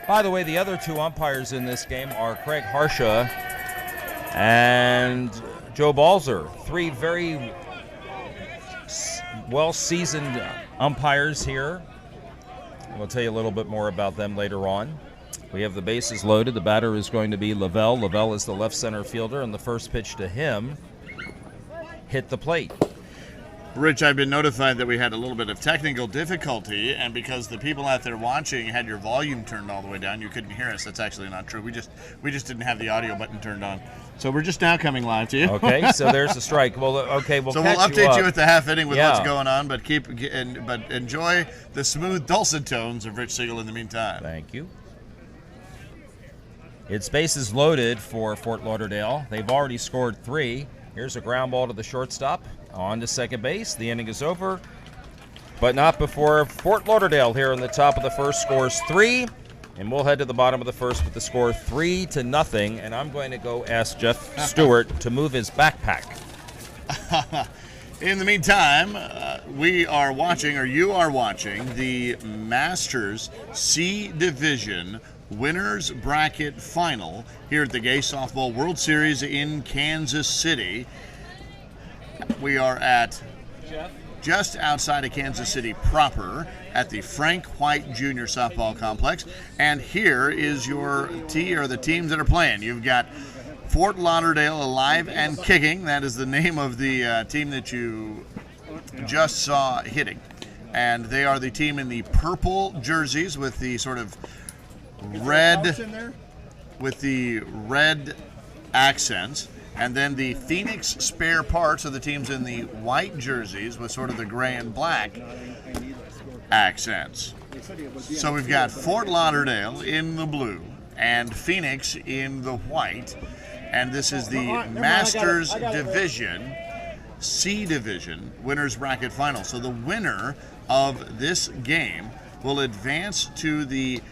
By the way, the other two umpires in this game are Craig Harsha and Joe Balzer. Three very well-seasoned umpires here. We'll tell you a little bit more about them later on. We have the bases loaded. The batter is going to be Lavelle. Lavelle is the left center fielder, and the first pitch to him hit the plate. Rich, I've been notified that we had a little bit of technical difficulty, and because the people out there watching had your volume turned all the way down, you couldn't hear us. That's actually not true. We just didn't have the audio button turned on. So we're just now coming live to you. Okay, so there's the strike. Well, okay, we'll so catch we'll update you up at the half inning with what's going on, but enjoy the smooth, dulcet tones of Rich Siegel in the meantime. Thank you. It's bases loaded for Fort Lauderdale. They've already scored 3. Here's a ground ball to the shortstop. On to second base. The inning is over, but not before Fort Lauderdale here in the top of the first scores 3 And we'll head to the bottom of the first with the score 3-0. And I'm going to go ask Jeff Stewart to move his backpack. In the meantime, we are watching, or you are watching, the Masters C Division Winners Bracket Final here at the Gay Softball World Series in Kansas City. We are at just outside of Kansas City proper at the Frank White Jr. Softball Complex. And here is your the teams that are playing. You've got Fort Lauderdale Alive and Kicking. That is the name of the team that you just saw hitting. And they are the team in the purple jerseys with the sort of red accents. And then the Phoenix Spare Parts are the teams in the white jerseys with sort of the gray and black accents. So we've got Fort Lauderdale in the blue and Phoenix in the white. And this is the Masters Division, C Division, Winners Bracket Final. So the winner of this game will advance to the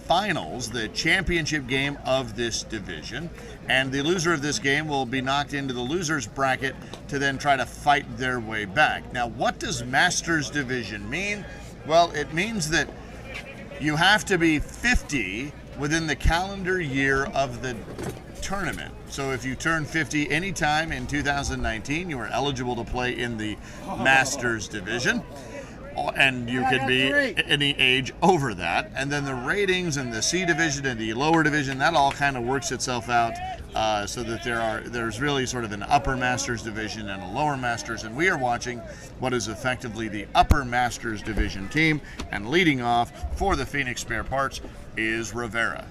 finals, the championship game of this division. And the loser of this game will be knocked into the loser's bracket to then try to fight their way back. Now, what does Masters Division mean? Well, it means that you have to be 50 within the calendar year of the tournament. So if you turn 50 anytime in 2019, you are eligible to play in the Masters Division. And you could be any age over that. And then the ratings and the C Division and the lower division, that all kind of works itself out so that there's really sort of an upper Masters Division and a lower Masters. And we are watching what is effectively the upper Masters Division team. And leading off for the Phoenix Spare Parts is Rivera.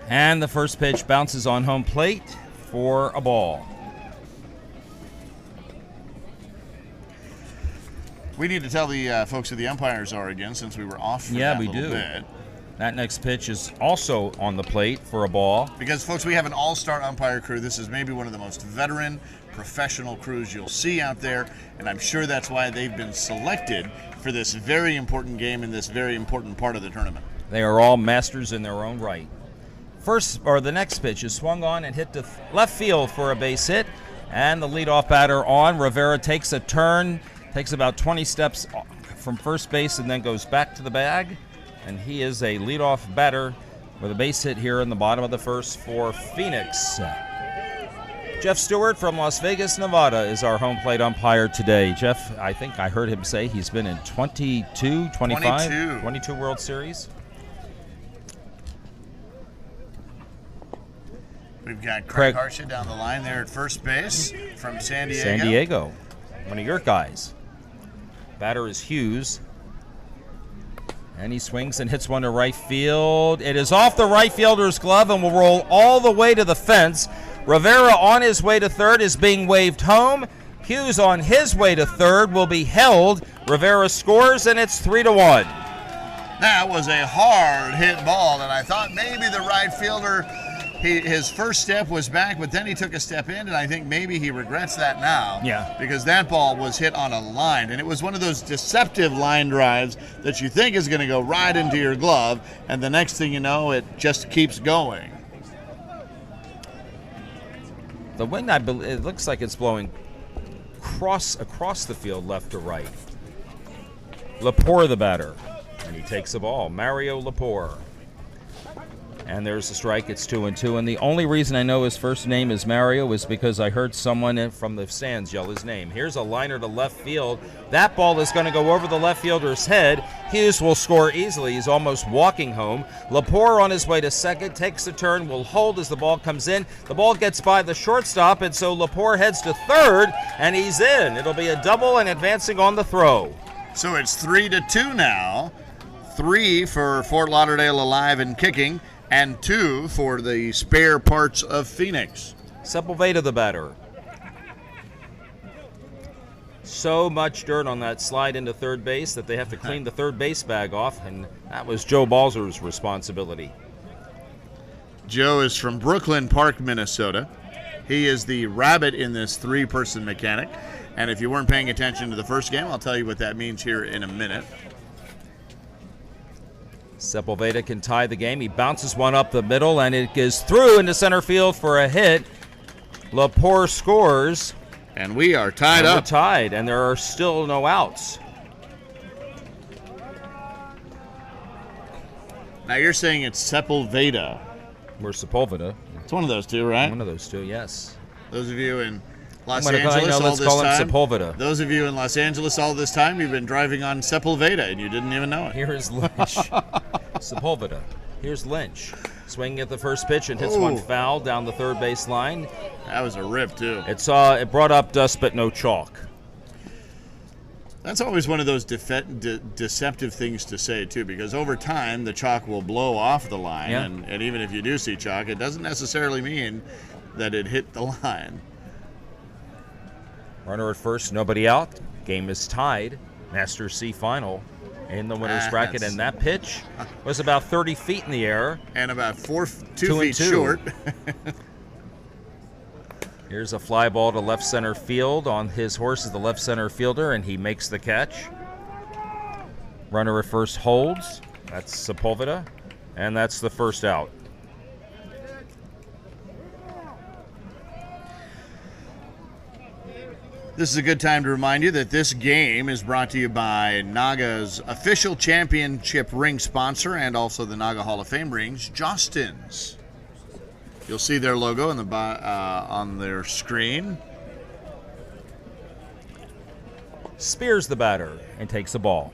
And the first pitch bounces on home plate for a ball. We need to tell the folks who the umpires are again, since we were off for yeah, that we little do. bit. That next pitch is also on the plate for a ball. Because, folks, we have an all-star umpire crew. This is maybe one of the most veteran, professional crews you'll see out there, and I'm sure that's why they've been selected for this very important game in this very important part of the tournament. They are all masters in their own right. The next pitch is swung on and hit to left field for a base hit, and the leadoff batter on. Rivera takes a turn, takes about 20 steps from first base and then goes back to the bag. And he is a leadoff batter with a base hit here in the bottom of the first for Phoenix. Jeff Stewart from Las Vegas, Nevada is our home plate umpire today. Jeff, I think I heard him say he's been in 22 World Series. We've got Craig Harsha down the line there at first base from San Diego. San Diego, one of your guys. Batter is Hughes. And he swings and hits one to right field. It is off the right fielder's glove and will roll all the way to the fence. Rivera on his way to third is being waved home. Hughes on his way to third will be held. Rivera scores, and it's 3-1. That was a hard hit ball, and I thought maybe the right fielder, his first step was back, but then he took a step in, and I think maybe he regrets that now. Yeah. Because that ball was hit on a line, and it was one of those deceptive line drives that you think is going to go right into your glove, and the next thing you know, it just keeps going. The wind, it looks like it's blowing across the field, left to right. Lepore, the batter, and he takes the ball. Mario Lepore. And there's the strike. It's 2-2. And the only reason I know his first name is Mario is because I heard someone from the stands yell his name. Here's a liner to left field. That ball is going to go over the left fielder's head. Hughes will score easily. He's almost walking home. Lepore on his way to second, takes a turn, will hold as the ball comes in. The ball gets by the shortstop, and so Lepore heads to third, and he's in. It'll be a double and advancing on the throw. So it's 3-2 now. 3 for Fort Lauderdale Alive and Kicking, and 2 for the Spare Parts of Phoenix. Sepulveda, the batter. So much dirt on that slide into third base that they have to clean the third base bag off, and that was Joe Balzer's responsibility. Joe is from Brooklyn Park, Minnesota. He is the rabbit in this three-person mechanic, and if you weren't paying attention to the first game, I'll tell you what that means here in a minute. Sepulveda can tie the game. He bounces one up the middle, and it is through into center field for a hit. Lepore scores. And we are tied We're up. tied, and there are still no outs. Now you're saying it's Sepulveda. We're Sepulveda. It's one of those two, right? One of those two, yes. Those of you in Los I'm gonna Angeles all let's this call time. him Sepulveda. Those of you in Los Angeles all this time, you've been driving on Sepulveda and you didn't even know it. Here's Lynch. Sepulveda. Here's Lynch. Swinging at the first pitch and hits one foul down the third base line. That was a rip, too. It brought up dust, but no chalk. That's always one of those deceptive things to say, too, because over time the chalk will blow off the line. Yeah. And even if you do see chalk, it doesn't necessarily mean that it hit the line. Runner at first, nobody out. Game is tied. Masters C final in the winner's bracket, and that pitch was about 30 feet in the air. And about 2 feet short. Here's a fly ball to left center field. On his horse is the left center fielder, and he makes the catch. Runner at first holds. That's Sepulveda, and that's the first out. This is a good time to remind you that this game is brought to you by Naga's official championship ring sponsor and also the Naga Hall of Fame rings, Jostens. You'll see their logo on their screen. Spears the batter and takes the ball.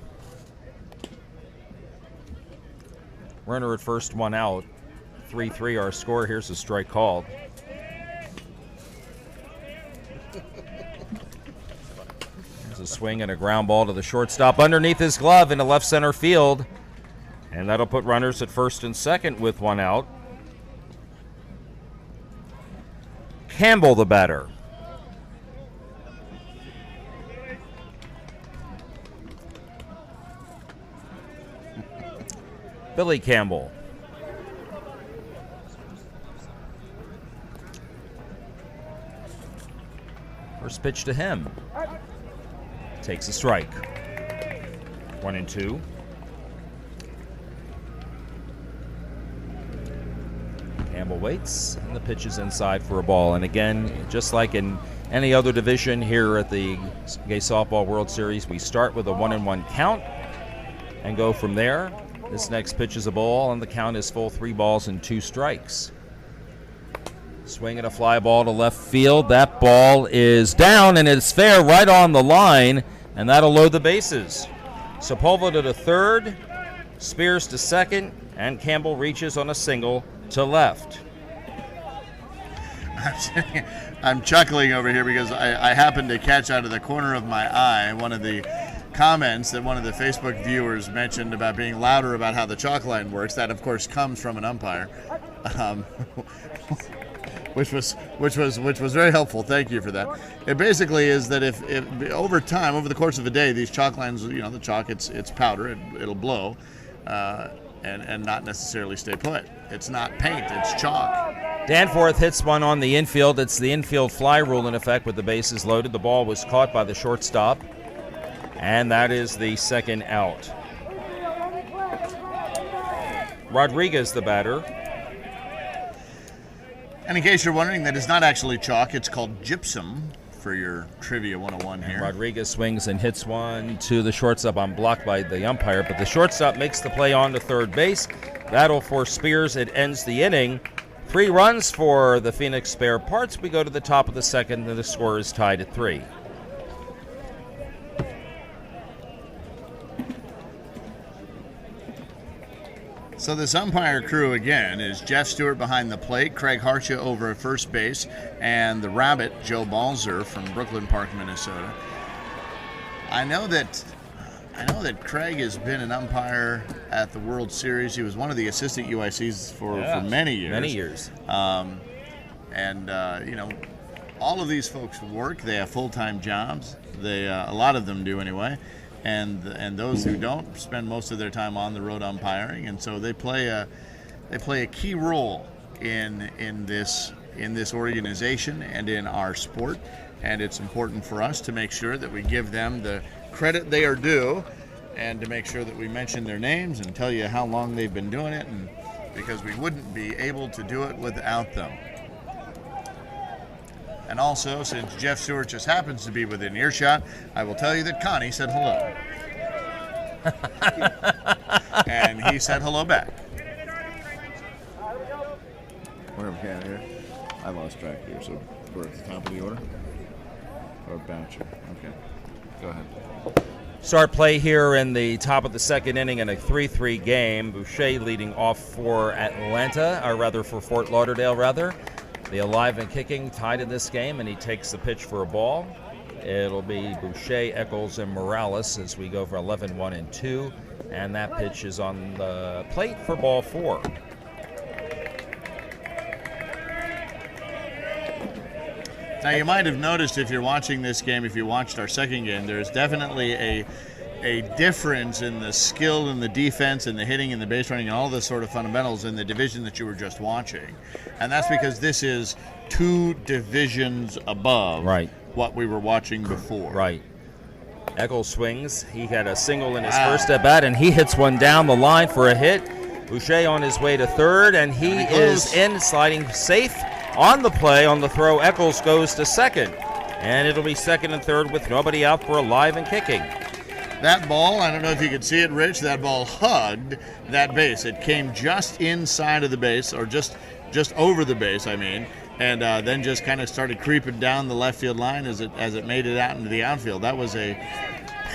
Runner at first, one out. 3-3 our score. Here's a strike called. There's a swing and a ground ball to the shortstop underneath his glove into left center field. And that'll put runners at first and second with one out. Campbell the batter. Billy Campbell. First pitch to him. Takes a strike. 1-2. Campbell waits, and the pitch is inside for a ball. And again, just like in any other division here at the Gay Softball World Series, we start with a 1-1 count and go from there. This next pitch is a ball, and the count is full 3 balls and 2 strikes. Swinging a fly ball to left field. That ball is down, and it's fair right on the line, and that'll load the bases. Sepulveda to third, Spears to second, and Campbell reaches on a single to left. I'm chuckling over here because I happened to catch out of the corner of my eye one of the comments that one of the Facebook viewers mentioned about being louder about how the chalk line works. That, of course, comes from an umpire, which was very helpful. Thank you for that. It basically is that if over time, over the course of a day, these chalk lines, the chalk, it's powder, it'll blow. And not necessarily stay put. It's not paint, it's chalk. Danforth hits one on the infield. It's the infield fly rule in effect with the bases loaded. The ball was caught by the shortstop, and that is the second out. Rodriguez, the batter. And in case you're wondering, that is not actually chalk, it's called gypsum, for your Trivia 101 here. And Rodriguez swings and hits one to the shortstop on blocked by the umpire, but the shortstop makes the play on to third base. Battle for Spears. It ends the inning. 3 runs for the Phoenix Spare Parts. We go to the top of the second, and the score is tied at 3. So this umpire crew again is Jeff Stewart behind the plate, Craig Harsha over at first base, and the Rabbit, Joe Balzer from Brooklyn Park, Minnesota. I know that Craig has been an umpire at the World Series. He was one of the assistant UICs for many years. Many years. All of these folks work. They have full-time jobs. They a lot of them do anyway. And those who don't spend most of their time on the road umpiring, and so they play a key role in this organization and in our sport. And it's important for us to make sure that we give them the credit they are due and to make sure that we mention their names and tell you how long they've been doing it, and because we wouldn't be able to do it without them. And also, since Jeff Stewart just happens to be within earshot, I will tell you that Connie said hello. And he said hello back. Where are we at here? I lost track here, so we're at the top of the order? Or Boucher. Okay. Go ahead. Start play here in the top of the second inning in a 3-3 game. Boucher leading off for Atlanta, or rather for Fort Lauderdale, rather. The alive and kicking tied in this game, and he takes the pitch for a ball. It'll be Boucher, Eccles, and Morales as we go for 11, 1, and 2. And that pitch is on the plate for ball 4. Now, you might have noticed if you're watching this game, if you watched our second game, there's definitely a difference in the skill and the defense and the hitting and the base running and all the sort of fundamentals in the division that you were just watching. And that's because this is 2 divisions above what we were watching before. Right. Eccles swings. He had a single in his first at bat, and he hits one down the line for a hit. Boucher on his way to third, and he is in, sliding safe. On the play, on the throw, Eccles goes to second. And it'll be second and third with nobody out for alive and kicking. That ball, I don't know if you could see it, Rich, that ball hugged that base. It came just inside of the base, or just over the base, I mean, and then just kind of started creeping down the left field line as it made it out into the outfield. That was a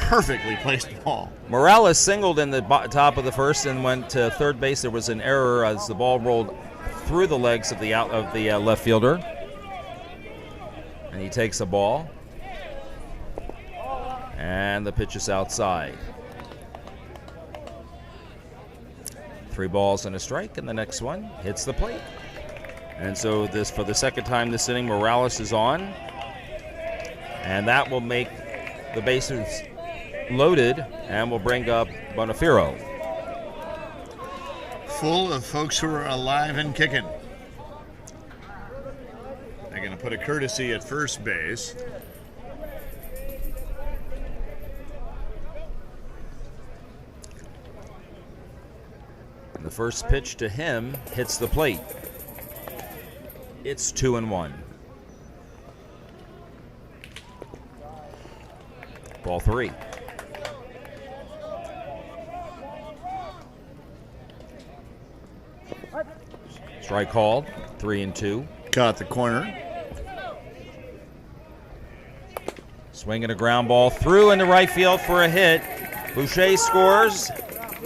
perfectly placed ball. Morales singled in the top of the first and went to third base. There was an error as the ball rolled through the legs of the left fielder, and he takes a ball, and the pitch is outside. 3 balls and a strike, and the next one hits the plate. And so this, for the second time this inning, Morales is on, and that will make the bases loaded and will bring up Bonifiro. Full of folks who are alive and kicking. They're going to put a courtesy at first base. And the first pitch to him hits the plate. It's 2-1. Ball 3. Strike called, 3-2. Caught the corner. Swinging a ground ball through into right field for a hit. Boucher scores.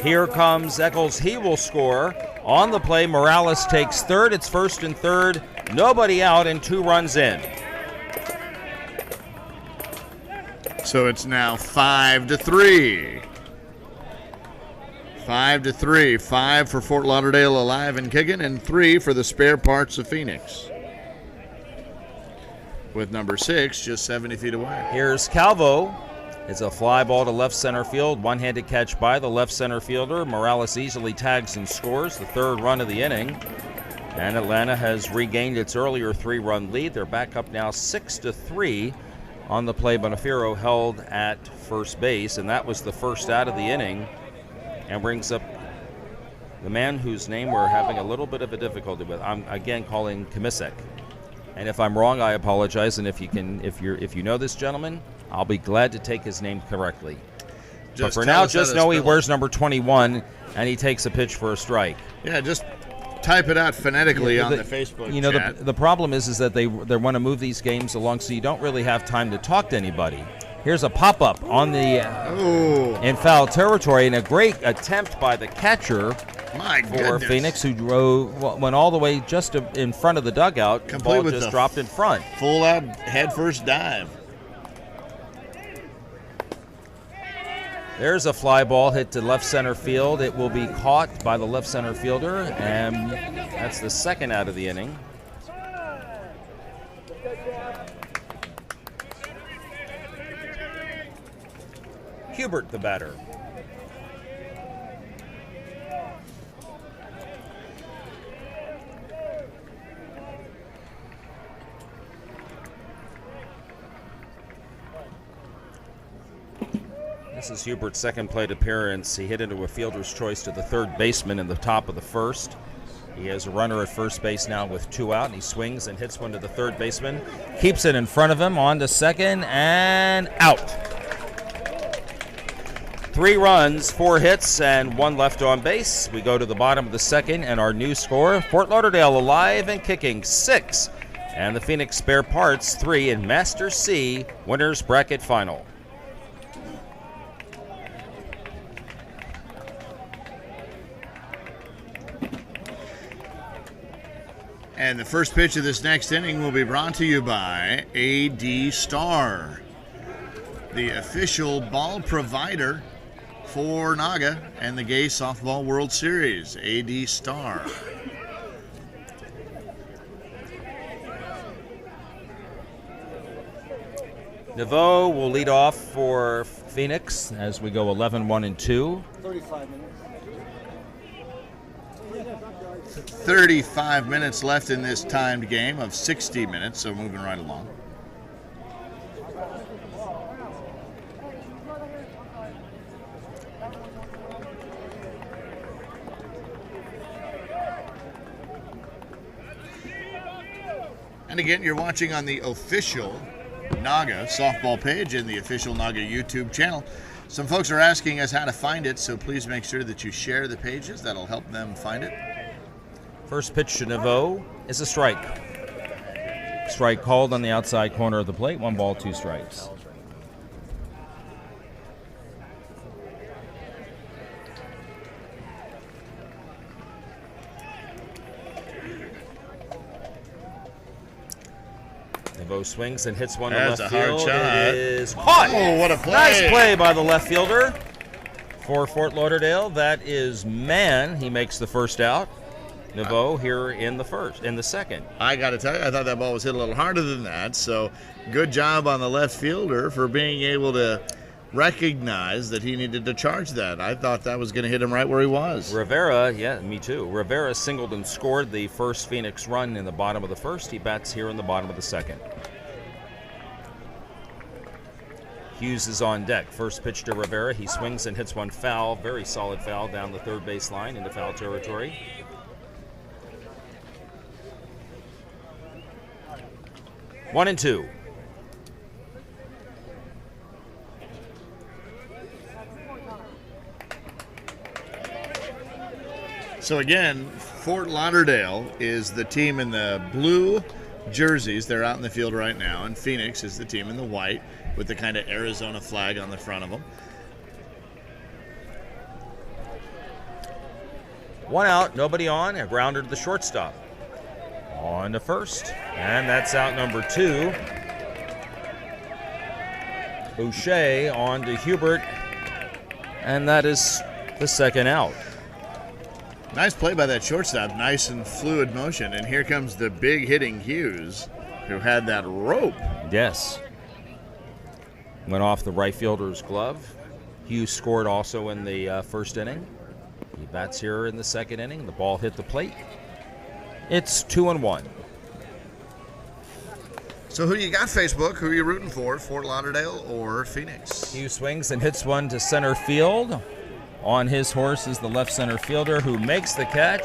Here comes Eccles. He will score. On the play, Morales takes third. It's first and third. Nobody out and 2 runs in. So it's now 5-3. 5-3. 5 for Fort Lauderdale alive and kicking, and 3 for the spare parts of Phoenix. With number 6 just 70 feet away. Here's Calvo. It's a fly ball to left center field. One-handed catch by the left center fielder. Morales easily tags and scores the 3rd run of the inning. And Atlanta has regained its earlier 3-run lead. They're back up now 6-3. On the play, Bonifiro held at first base, and that was the first out of the inning. And brings up the man whose name we're having a little bit of a difficulty with. I'm again calling Kamisek. And if I'm wrong, I apologize. And if you know this gentleman, I'll be glad to take his name correctly. But for now, just know he wears number 21, and he takes a pitch for a strike. Yeah, just type it out phonetically on the Facebook chat. The problem is that they want to move these games along, so you don't really have time to talk to anybody. Here's a pop-up on the in foul territory, and a great attempt by the catcher for Phoenix, who went all the way just in front of the dugout. The ball just dropped in front. Full out head first dive. There's a fly ball hit to left center field. It will be caught by the left center fielder, and that's the 2nd out of the inning. Hubert, the batter. This is Hubert's second plate appearance. He hit into a fielder's choice to the third baseman in the top of the first. He has a runner at first base now with 2 out, and he swings and hits one to the third baseman. Keeps it in front of him, on to second, and out. 3 runs, 4 hits, and 1 left on base. We go to the bottom of the second, and our new score, Fort Lauderdale alive and kicking 6. And the Phoenix Spare Parts 3 in Master C Winners Bracket Final. And the first pitch of this next inning will be brought to you by AD Star, the official ball provider for Naga and the Gay Softball World Series. AD Star. Naveau will lead off for Phoenix as we go 11-1-2. 35 minutes left in this timed game of 60 minutes, so moving right along. And again, you're watching on the official Naga softball page in the official Naga YouTube channel. Some folks are asking us how to find it, so please make sure that you share the pages. That'll help them find it. First pitch to Naveau is a strike. Strike called on the outside corner of the plate. 1 ball, 2 strikes. Naveau swings and hits one to That's left a hard field. shot. It is caught. Oh, what a play. Nice play by the left fielder for Fort Lauderdale. That is Mann. He makes the first out. Naveau here in the second. I got to tell you, I thought that ball was hit a little harder than that. So good job on the left fielder for being able to recognize that he needed to charge that. I thought that was going to hit him right where he was. Rivera, yeah, me too. Rivera singled and scored the first Phoenix run in the bottom of the first. He bats here in the bottom of the second. Hughes is on deck. First pitch to Rivera. He swings and hits one foul. Very solid foul down the third base line into foul territory. One and two. So again, Fort Lauderdale is the team in the blue jerseys. They're out in the field right now. And Phoenix is the team in the white with the kind of Arizona flag on the front of them. One out, nobody on. A grounder to the shortstop. On to first, and that's out number 2. Boucher on to Hubert, and that is the second out. Nice play by that shortstop, nice and fluid motion. And here comes the big hitting Hughes, who had that rope. Yes. Went off the right fielder's glove. Hughes scored also in the first inning. He bats here in the second inning. The ball hit the plate. It's 2-1. So who do you got, Facebook? Who are you rooting for, Fort Lauderdale or Phoenix? Hughes swings and hits one to center field. On his horse is the left center fielder who makes the catch.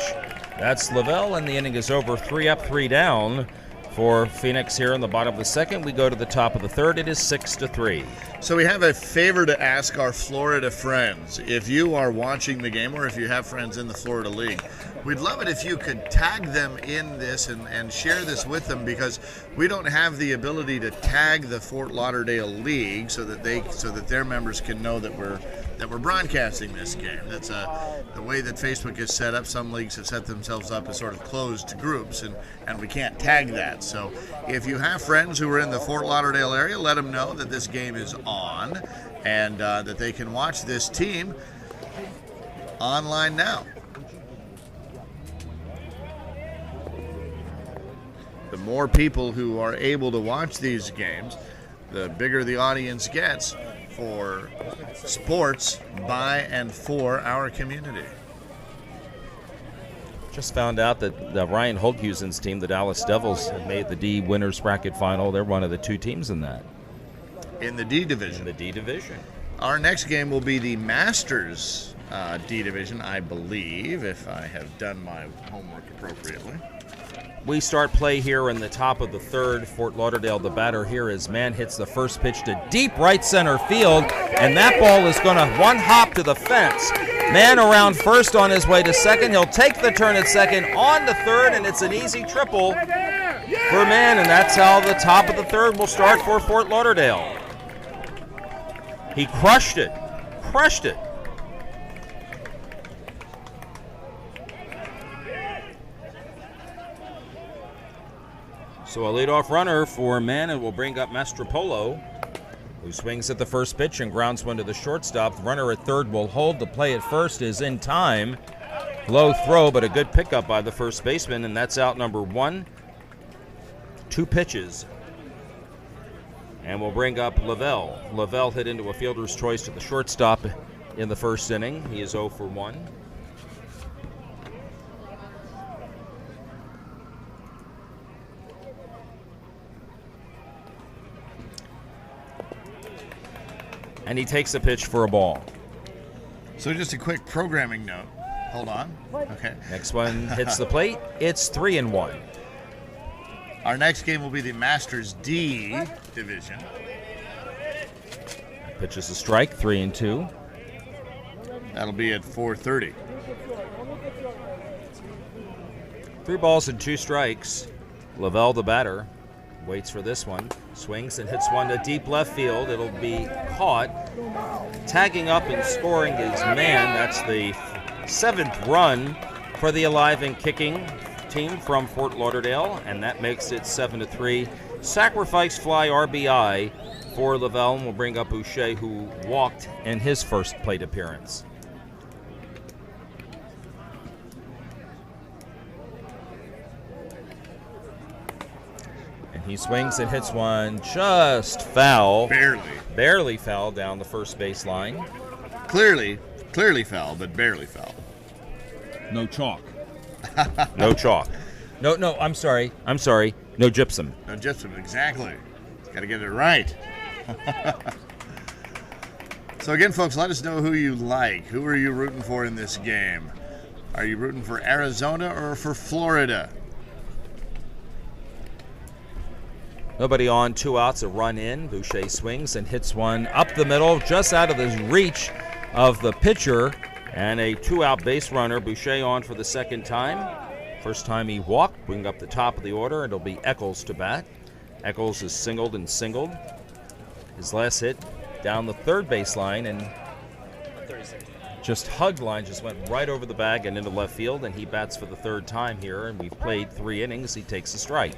That's Lavelle, and the inning is over. 3 up, 3 down for Phoenix here in the bottom of the second. We go to the top of the third. It is 6-3. So we have a favor to ask our Florida friends. If you are watching the game or if you have friends in the Florida League, we'd love it if you could tag them in this and share this with them, because we don't have the ability to tag the Fort Lauderdale League so that their members can know that we're broadcasting this game. That's the way that Facebook is set up. Some leagues have set themselves up as sort of closed groups, and we can't tag that. So if you have friends who are in the Fort Lauderdale area, let them know that this game is on and that they can watch this team online now. The more people who are able to watch these games, the bigger the audience gets for sports by and for our community. Just found out that Ryan Holthusen's team, the Dallas Devils, have made the D Winners Bracket Final. They're one of the 2 teams in that. In the D division. In the D division. Our next game will be the Masters D division, I believe, if I have done my homework appropriately. We start play here in the top of the third. Fort Lauderdale, the batter here, as man hits the first pitch to deep right center field, and that ball is going to one hop to the fence. Man around first on his way to second. He'll take the turn at second on to third, and it's an easy triple for Man, and that's how the top of the third will start for Fort Lauderdale. He crushed it. Crushed it. So a leadoff runner for Man, and will bring up Mastropolo, who swings at the first pitch and grounds one to the shortstop. The runner at third will hold. The play at first is in time. Low throw, but a good pickup by the first baseman, and that's out number one. 2 pitches. And we'll bring up Lavelle. Lavelle hit into a fielder's choice to the shortstop in the first inning. He is 0 for 1. And he takes a pitch for a ball. So just a quick programming note. Hold on. Okay. Next one hits the plate. It's 3-1. Our next game will be the Masters D division. Pitch is a strike, 3-2. That'll be at 4:30. 3 balls and 2 strikes. Lavelle, the batter, waits for this one. Swings and hits one to deep left field. It'll be caught. Tagging up and scoring is Man. That's the 7th run for the Alive and Kicking team from Fort Lauderdale, and that makes it 7-3. Sacrifice fly RBI for Lavelle, and will bring up Boucher, who walked in his first plate appearance. And he swings and hits one just foul. Barely foul down the first base line. Clearly foul, but barely foul. No chalk. No chalk. No, I'm sorry. No gypsum. No gypsum, exactly. Got to get it right. So again, folks, let us know who you like. Who are you rooting for in this game? Are you rooting for Arizona or for Florida? Nobody on, 2 outs, a run in. Boucher swings and hits one up the middle, just out of the reach of the pitcher. And a 2-out base runner. Boucher on for the second time. First time he walked, bring up the top of the order. It'll be Eccles to bat. Eccles is singled and singled. His last hit down the third base line, and just hugged line, just went right over the bag and into left field, and he bats for the 3rd time here, and we've played 3 innings. He takes a strike.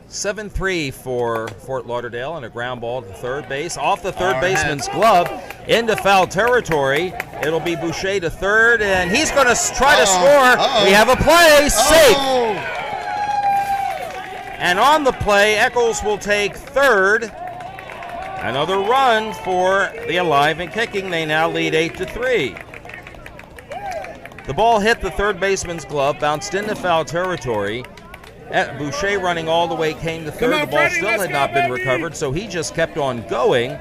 7-3 for Fort Lauderdale, and a ground ball to the third base. Off the third baseman's glove into foul territory. It'll be Boucher to third, and he's going to try to score. We have a play. Safe. And on the play, Eccles will take third. Another run for the Alive and Kicking. They now lead 8-3. The ball hit the third baseman's glove, bounced into foul territory. Boucher running all the way came to third. The ball still had not been recovered, so he just kept on going.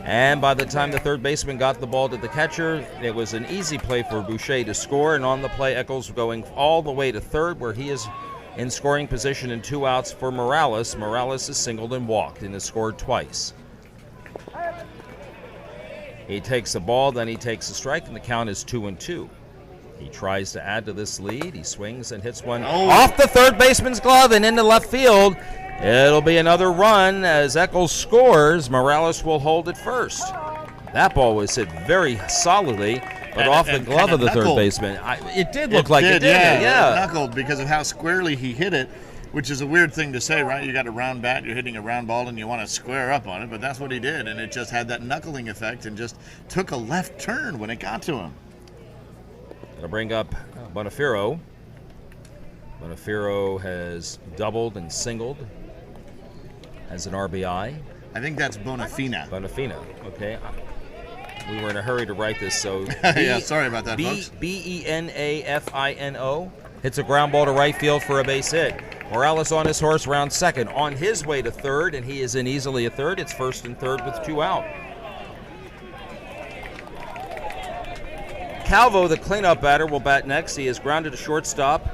And by the time the third baseman got the ball to the catcher, it was an easy play for Boucher to score. And on the play, Eccles going all the way to third, where he is in scoring position and 2 outs for Morales. Morales is singled and walked and has scored twice. He takes the ball, then he takes a strike, and the count is 2-2. He tries to add to this lead. He swings and hits one off the third baseman's glove and into left field. It'll be another run as Eccles scores. Morales will hold it first. That ball was hit very solidly, but off the glove of the third baseman. It did look like it did. Yeah. It knuckled because of how squarely he hit it, which is a weird thing to say, right? You got a round bat, you're hitting a round ball, and you want to square up on it, but that's what he did, and it just had that knuckling effect and just took a left turn when it got to him. It'll bring up Bonifiro. Bonifiro has doubled and singled as an RBI. I think that's Bonafina. Bonafina, okay. We were in a hurry to write this, so... yeah, sorry about that, folks. Benafino. Hits a ground ball to right field for a base hit. Morales on his horse, round second, on his way to third, and he is in easily a third. It's first and third with 2 out. Calvo, the cleanup batter, will bat next. He is grounded to shortstop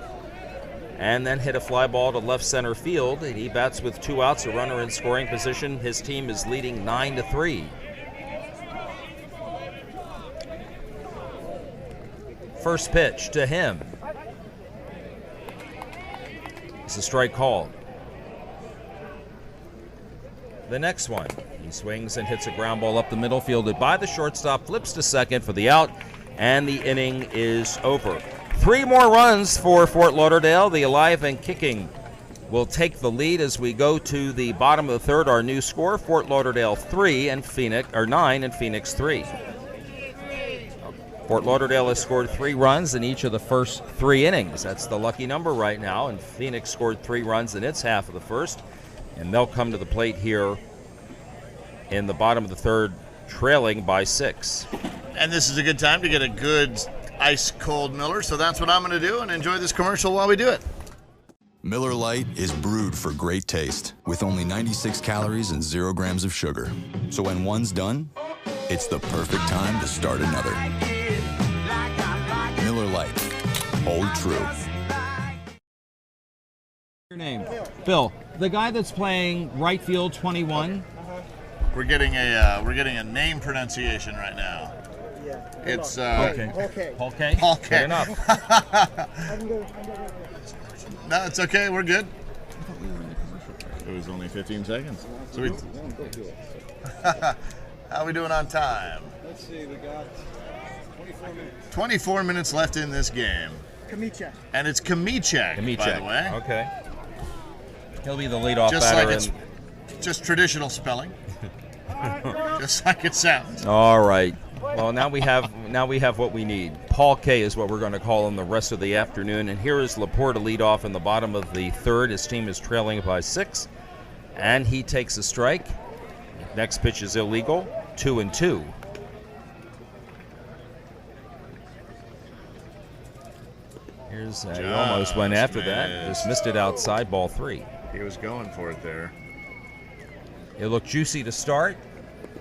and then hit a fly ball to left center field. He bats with 2 outs, a runner in scoring position. His team is leading 9-3. First pitch to him. It's a strike called. The next one, he swings and hits a ground ball up the middle, fielded by the shortstop, flips to second for the out, and the inning is over. 3 more runs for Fort Lauderdale. The alive and kicking will take the lead as we go to the bottom of the third. Our new score: Fort Lauderdale 3 and Phoenix 9 and Phoenix 3. Fort Lauderdale has scored 3 runs in each of the first 3 innings. That's the lucky number right now, and Phoenix scored 3 runs in its half of the first, and they'll come to the plate here in the bottom of the third, trailing by 6. And this is a good time to get a good ice-cold Miller, so that's what I'm going to do, and enjoy this commercial while we do it. Miller Lite is brewed for great taste with only 96 calories and 0 grams of sugar. So when one's done, it's the perfect time to start another. Miller Lite, hold true. Your name? Bill. The guy that's playing right field 21. We're getting a name pronunciation right now. It's Okay. Paul Good K. enough. No, it's okay. We're good. It was only 15 seconds. So how we doing on time? Let's see, we got 24 minutes. 24 minutes left in this game. Kamichak. And it's Kamichak, by the way. Okay. He'll be the leadoff Just batter. like it's just traditional spelling. Just like it sounds. All right. Well, now we have what we need. Paul K is what we're going to call him the rest of the afternoon. And here is Laporte to lead off in the bottom of the third. His team is trailing by 6, and he takes a strike. Next pitch is illegal. 2-2. Here's he almost went after that. Just missed it outside. Ball 3. He was going for it there. It looked juicy to start.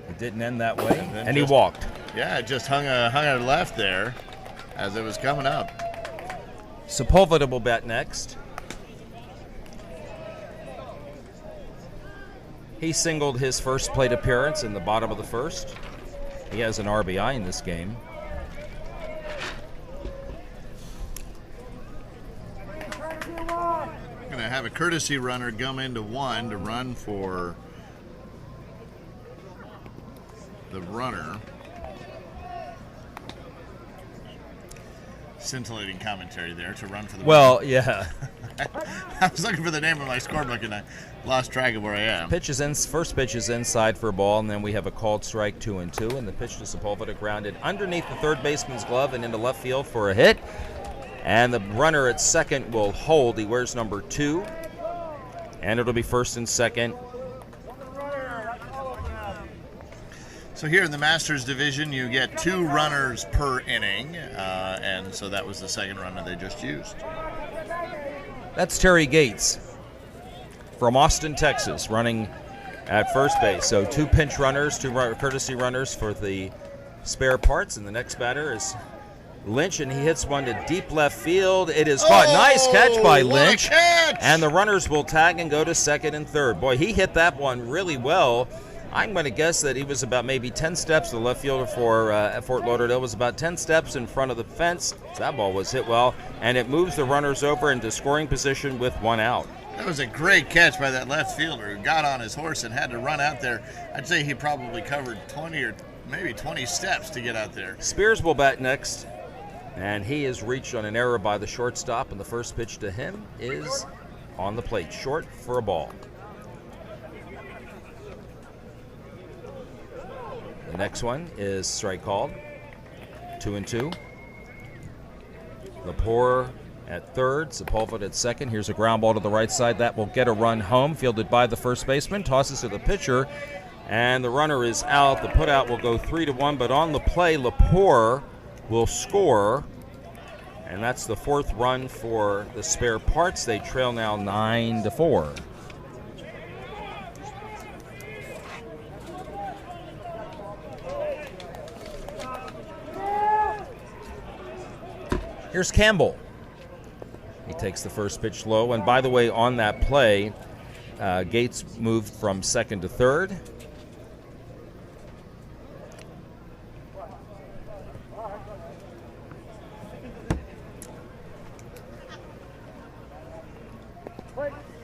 It didn't end that way, and he just walked. Yeah, it just hung a left there as it was coming up. Sepulveda will bat next. He singled his first plate appearance in the bottom of the first. He has an RBI in this game. Going to have a courtesy runner come into 1 to run for the runner. Scintillating commentary there to run for the Well, yeah. I was looking for the name of my scorebook and I lost track of where I am. First pitch is inside for a ball, and then we have a called strike 2-2, and the pitch to Sepulveda grounded underneath the third baseman's glove and into left field for a hit. And the runner at second will hold. He wears number 2, and it'll be first and second. So here in the Masters division, you get 2 runners per inning, and so that was the second runner they just used. That's Terry Gates from Austin, Texas, running at first base. So 2 pinch runners, 2 courtesy runners for the spare parts, and the next batter is Lynch, and he hits one to deep left field. It is caught. Nice catch by Lynch. What a catch! And the runners will tag and go to second and third. Boy, he hit that one really well. I'm going to guess that he was about maybe 10 steps. The left fielder for Fort Lauderdale was about 10 steps in front of the fence. That ball was hit well, and it moves the runners over into scoring position with 1 out. That was a great catch by that left fielder who got on his horse and had to run out there. I'd say he probably covered 20 or maybe 20 steps to get out there. Spears will bat next, and he is reached on an error by the shortstop, and the first pitch to him is on the plate, short for a ball. The next one is strike called, 2-2. Lepore at third, Sepulveda at second. Here's a ground ball to the right side. That will get a run home, fielded by the first baseman, tosses to the pitcher, and the runner is out. The putout will go 3-1, but on the play, Lepore will score, And that's the fourth run for the Spare Parts. They trail now 9-4. Here's Campbell. He takes the first pitch low. And by the way, on that play, Gates moved from second to third.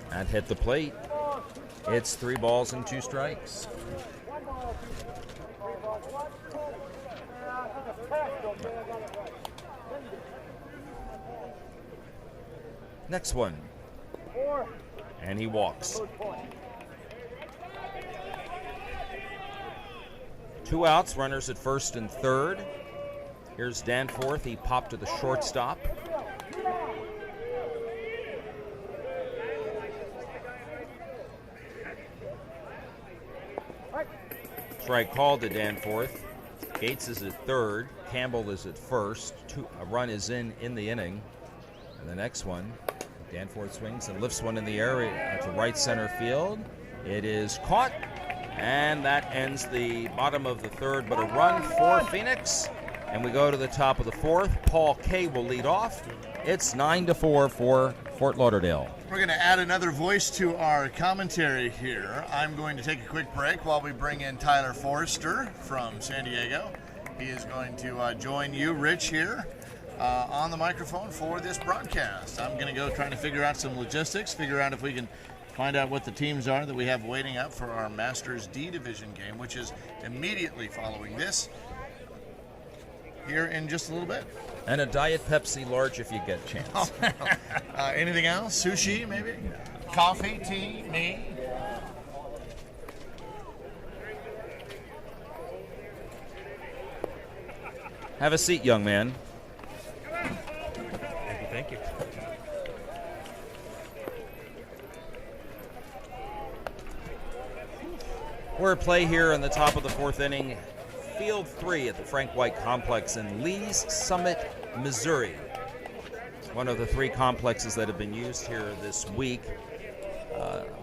That hit the plate. It's 3 balls and 2 strikes. Next one. And he walks. 2 outs, runners at first and third. Here's Danforth. He popped to the shortstop. Strike called to Danforth. Gates is at third. Campbell is at first. A run is in the inning. And the next one, Danforth swings and lifts one in the air to right center field. It is caught, and that ends the bottom of the third, but a run for Phoenix. And we go to the top of the fourth. Paul Kay will lead off. It's 9-4 for Fort Lauderdale. We're going to add another voice to our commentary here. I'm going to take a quick break while we bring in Tyler Forrester from San Diego. He is going to join you, Rich, here on the microphone for this broadcast. I'm going to go trying to figure out some logistics, figure out if we can find out what the teams are that we have waiting up for our Masters D Division game, which is immediately following this here in just a little bit. And a Diet Pepsi large if you get a chance. Anything else? Sushi, maybe? Coffee, tea, me? Have a seat, young man. Thank you. We're at play here in the top of the fourth inning. Field 3 at the Frank White Complex in Lee's Summit, Missouri. One of the 3 complexes that have been used here this week.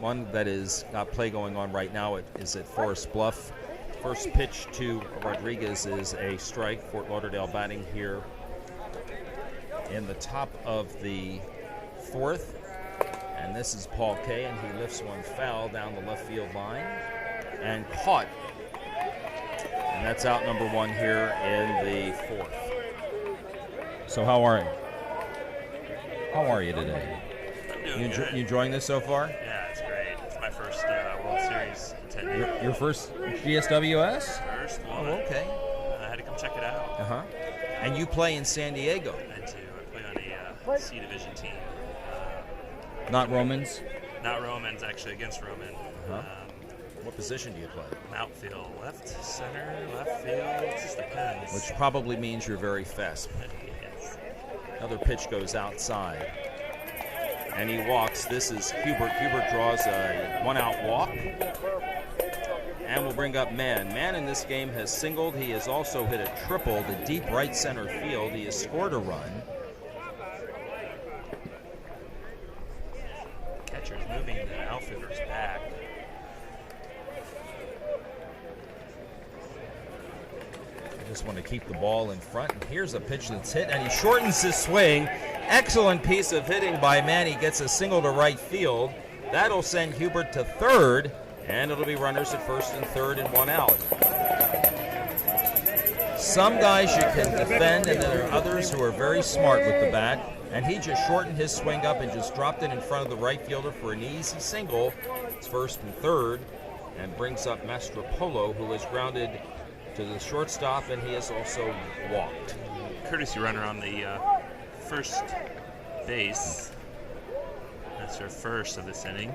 One that is got play going on right now is at Forest Bluff. First pitch to Rodriguez is a strike. Fort Lauderdale batting here in the top of the fourth. And this is Paul Kay, and he lifts one foul down the left field line and caught. And that's out number 1 here in the fourth. So how are you? How are you today? I'm doing good. You enjoying this so far? Yeah, it's great. It's my first World Series attendee. Your first GSWS? First one. Oh, okay. I had to come check it out. Uh-huh. And you play in San Diego? I do. I play on a C Division team. Not Romans? Not Romans, actually, against Roman. Uh-huh. What position do you play? Outfield, left, center, left field, it just depends. Which probably means you're very fast. Yes. Another pitch goes outside. And he walks. This is Hubert. Hubert draws a 1-out walk. And we'll bring up Mann. Mann in this game has singled. He has also hit a triple to deep right center field. He has scored a run. Catcher's moving the outfielder's back. Just want to keep the ball in front. And here's a pitch that's hit, and he shortens his swing. Excellent piece of hitting by Mann. He gets a single to right field. That'll send Hubert to third, and it'll be runners at first and third and 1 out. Some guys you can defend, and there are others who are very smart with the bat. And he just shortened his swing up and just dropped it in front of the right fielder for an easy single. It's first and third, and brings up Mastropolo, who is grounded to the shortstop, and he has also walked. Courtesy runner on the first base. That's her first of this inning.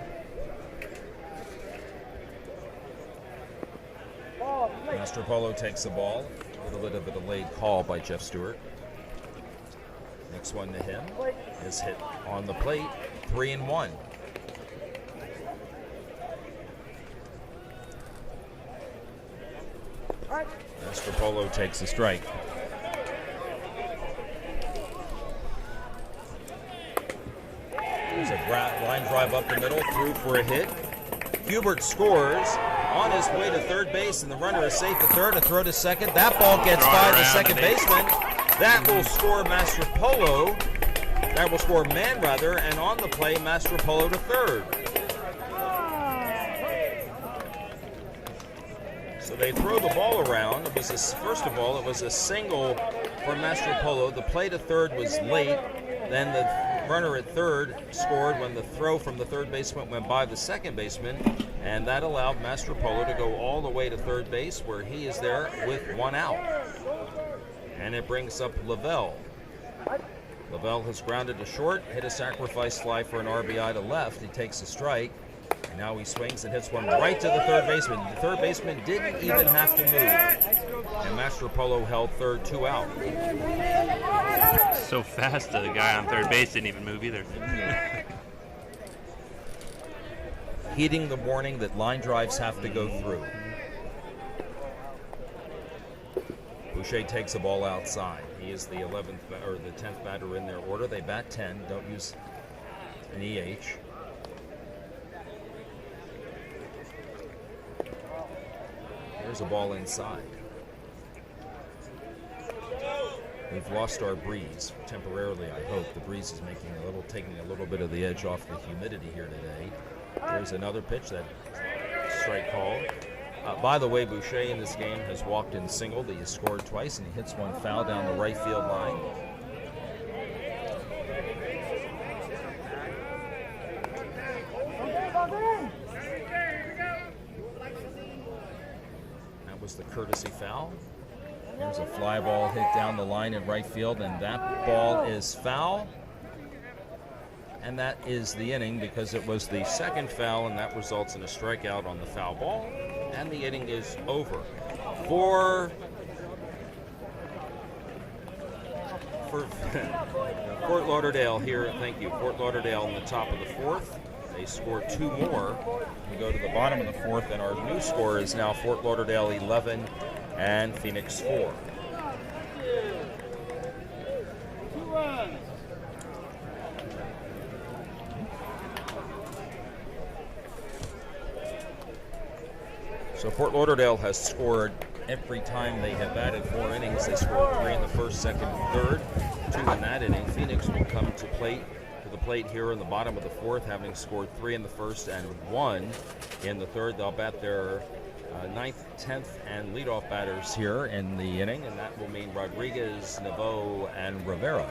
Mastropolo takes the ball. A little bit of a delayed call by Jeff Stewart. Next one to him is hit on the plate, 3-1. Mastropolo takes the strike. line drive up the middle, through for a hit. Hubert scores on his way to third base, and the runner is safe at third. A throw to second. That ball gets by the second baseman. That will score Mastropolo. That will score Man, rather, and on the play, Mastropolo to third. So they throw the ball around. It was first of all, it was a single for Mastropolo. The play to third was late. Then the runner at third scored when the throw from the third baseman went by the second baseman, and that allowed Mastropolo to go all the way to third base, where he is there with one out. And it brings up Lavelle. Lavelle has grounded to short, hit a sacrifice fly for an RBI to left. He takes a strike, and now he swings and hits one right to the third baseman. The third baseman didn't even have to move, and Mastropolo held third, 2 out. So fast, the guy on third base didn't even move either. Heeding the warning that line drives have to go through. Boucher takes the ball outside. He is the 11th or the 10th batter in their order. They bat 10, don't use an EH. There's a ball inside. We've lost our breeze temporarily, I hope. The breeze is taking a little bit of the edge off the humidity here today. There's another pitch, that strike call. By the way, Boucher in this game has walked in single. He has scored twice, and he hits one foul down the right field line. That was the courtesy foul. There's a fly ball hit down the line in right field, and that ball is foul. And that is the inning, because it was the second foul, and that results in a strikeout on the foul ball. And the inning is over. For Fort Lauderdale here, thank you. Fort Lauderdale in the top of the fourth. They score 2 more. We go to the bottom of the fourth, and our new score is now Fort Lauderdale 11 and Phoenix 4. So Fort Lauderdale has scored every time they have batted 4 innings. They scored 3 in the first, second, and third, 2 in that inning. Phoenix will come to the plate here in the bottom of the fourth, having scored 3 in the first and 1 in the third. They'll bat their 9th, 10th, and leadoff batters here in the inning, and that will mean Rodriguez, Naveau, and Rivera.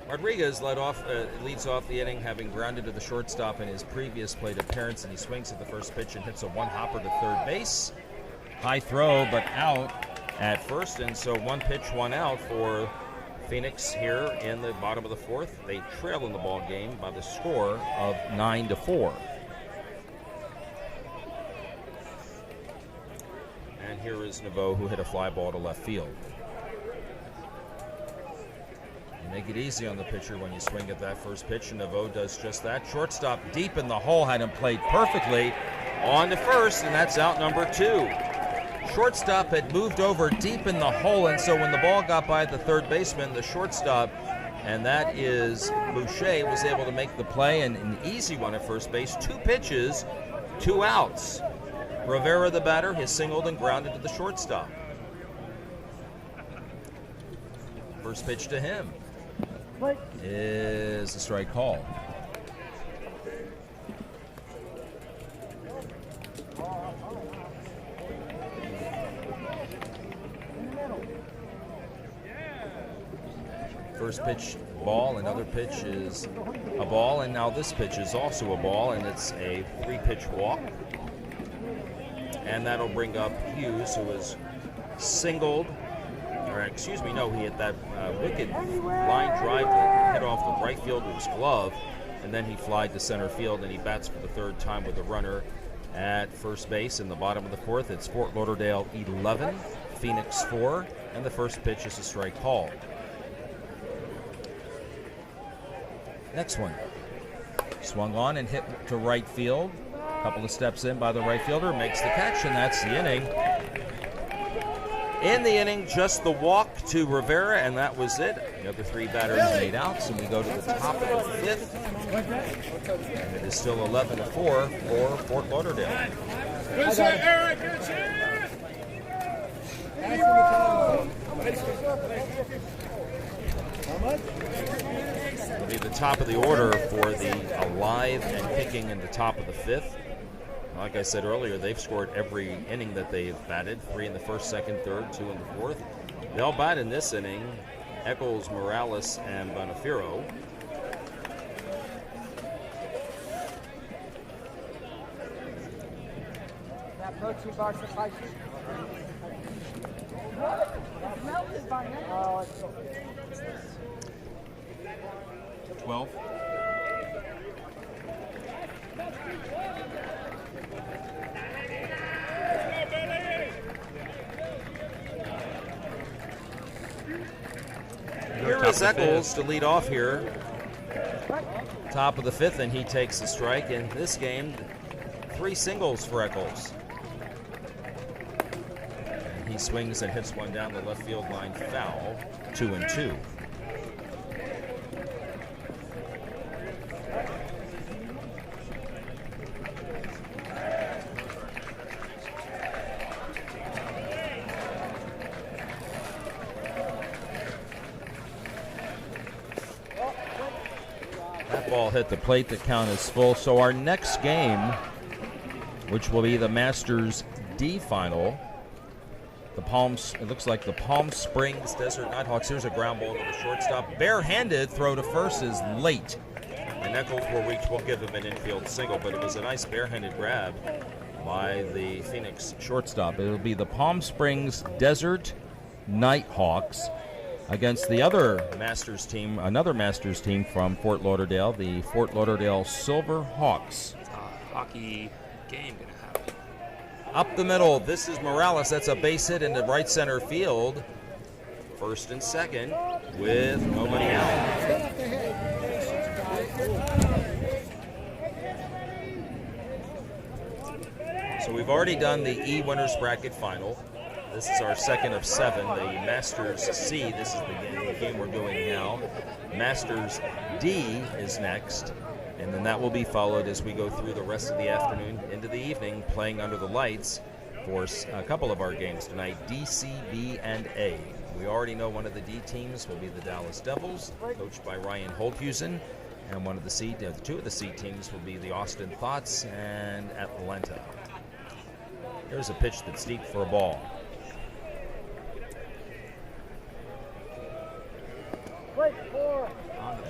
Rodriguez leads off the inning, having grounded to the shortstop in his previous plate appearance, and he swings at the first pitch and hits a one-hopper to third base. High throw, but out at first, and so 1 pitch, 1 out for Phoenix here in the bottom of the fourth. They trail in the ball game by the score of 9-4. And here is Naveau, who hit a fly ball to left field. You make it easy on the pitcher when you swing at that first pitch, and Naveau does just that. Shortstop deep in the hole, had him played perfectly on to first, and that's out number 2. Shortstop had moved over deep in the hole, and so when the ball got by the third baseman, the shortstop, and that is Boucher, was able to make the play, and an easy one at first base. 2 pitches, 2 outs. Rivera, the batter, has singled and grounded to the shortstop. First pitch to him is a strike call. First pitch, ball. Another pitch is a ball, and now this pitch is also a ball, and it's a 3-pitch walk. And that'll bring up Hughes, who is singled. He hit that wicked line drive that hit off the right fielder's glove, and then he flied to center field, and he bats for the 3rd time with a runner at first base in the bottom of the fourth. It's Fort Lauderdale 11, Phoenix 4, and the first pitch is a strike call. Next one. Swung on and hit to right field. Couple of steps in by the right fielder, makes the catch, and that's the inning. In the inning, just the walk to Rivera, and that was it. The other 3 batters made outs, and we go to the top of the 5th. And it is still 11-4 for Fort Lauderdale. Good shot, Eric. Good shot. It'll be the top of the order for the alive and kicking in the top of the 5th. Like I said earlier, they've scored every inning that they've batted. 3 in the 1st, 2nd, 3rd, 2 in the 4th. They'll bat in this inning, Eccles, Morales, and Bonifiro. That protein bar suffices. Melted by now. 12. Here is Eccles to lead off here. Top of the 5th, and he takes the strike. In this game, 3 singles for Eccles. And he swings and hits one down the left field line foul. 2-2. Ball hit the plate. The count is full. So our next game, which will be the Masters D final, it looks like the Palm Springs Desert Nighthawks. Here's a ground ball to the shortstop. Barehanded throw to first is late, and Eccles will give him an infield single, but it was a nice barehanded grab by the Phoenix shortstop. It'll be the Palm Springs Desert Nighthawks against the other Masters team, another Masters team from Fort Lauderdale, the Fort Lauderdale Silver Hawks. It's a hockey game going to happen. Up the middle, this is Morales. That's a base hit into right center field. First and second with nobody out. So we've already done the E winners bracket final. This is our second of 7. The Masters C, this is the game we're doing now. Masters D is next, and then that will be followed as we go through the rest of the afternoon into the evening, playing under the lights for a couple of our games tonight, D, C, B, and A. We already know one of the D teams will be the Dallas Devils, coached by Ryan Holthusen, and one of the two of the C teams will be the Austin Thoughts and Atlanta. Here's a pitch that's deep for a ball.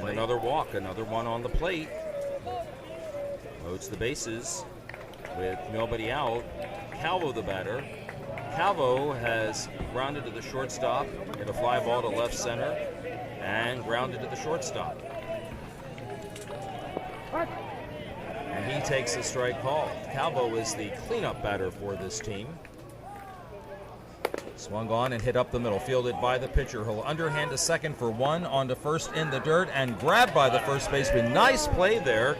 And another walk, another one on the plate. Loads the bases with nobody out. Calvo the batter. Calvo has grounded to the shortstop in a fly ball to left center and grounded to the shortstop. And he takes the strike call. Calvo is the cleanup batter for this team. Swung on and hit up the middle, fielded by the pitcher. He'll underhand to second for 1, on to first in the dirt, and grabbed by the first baseman. Nice play there.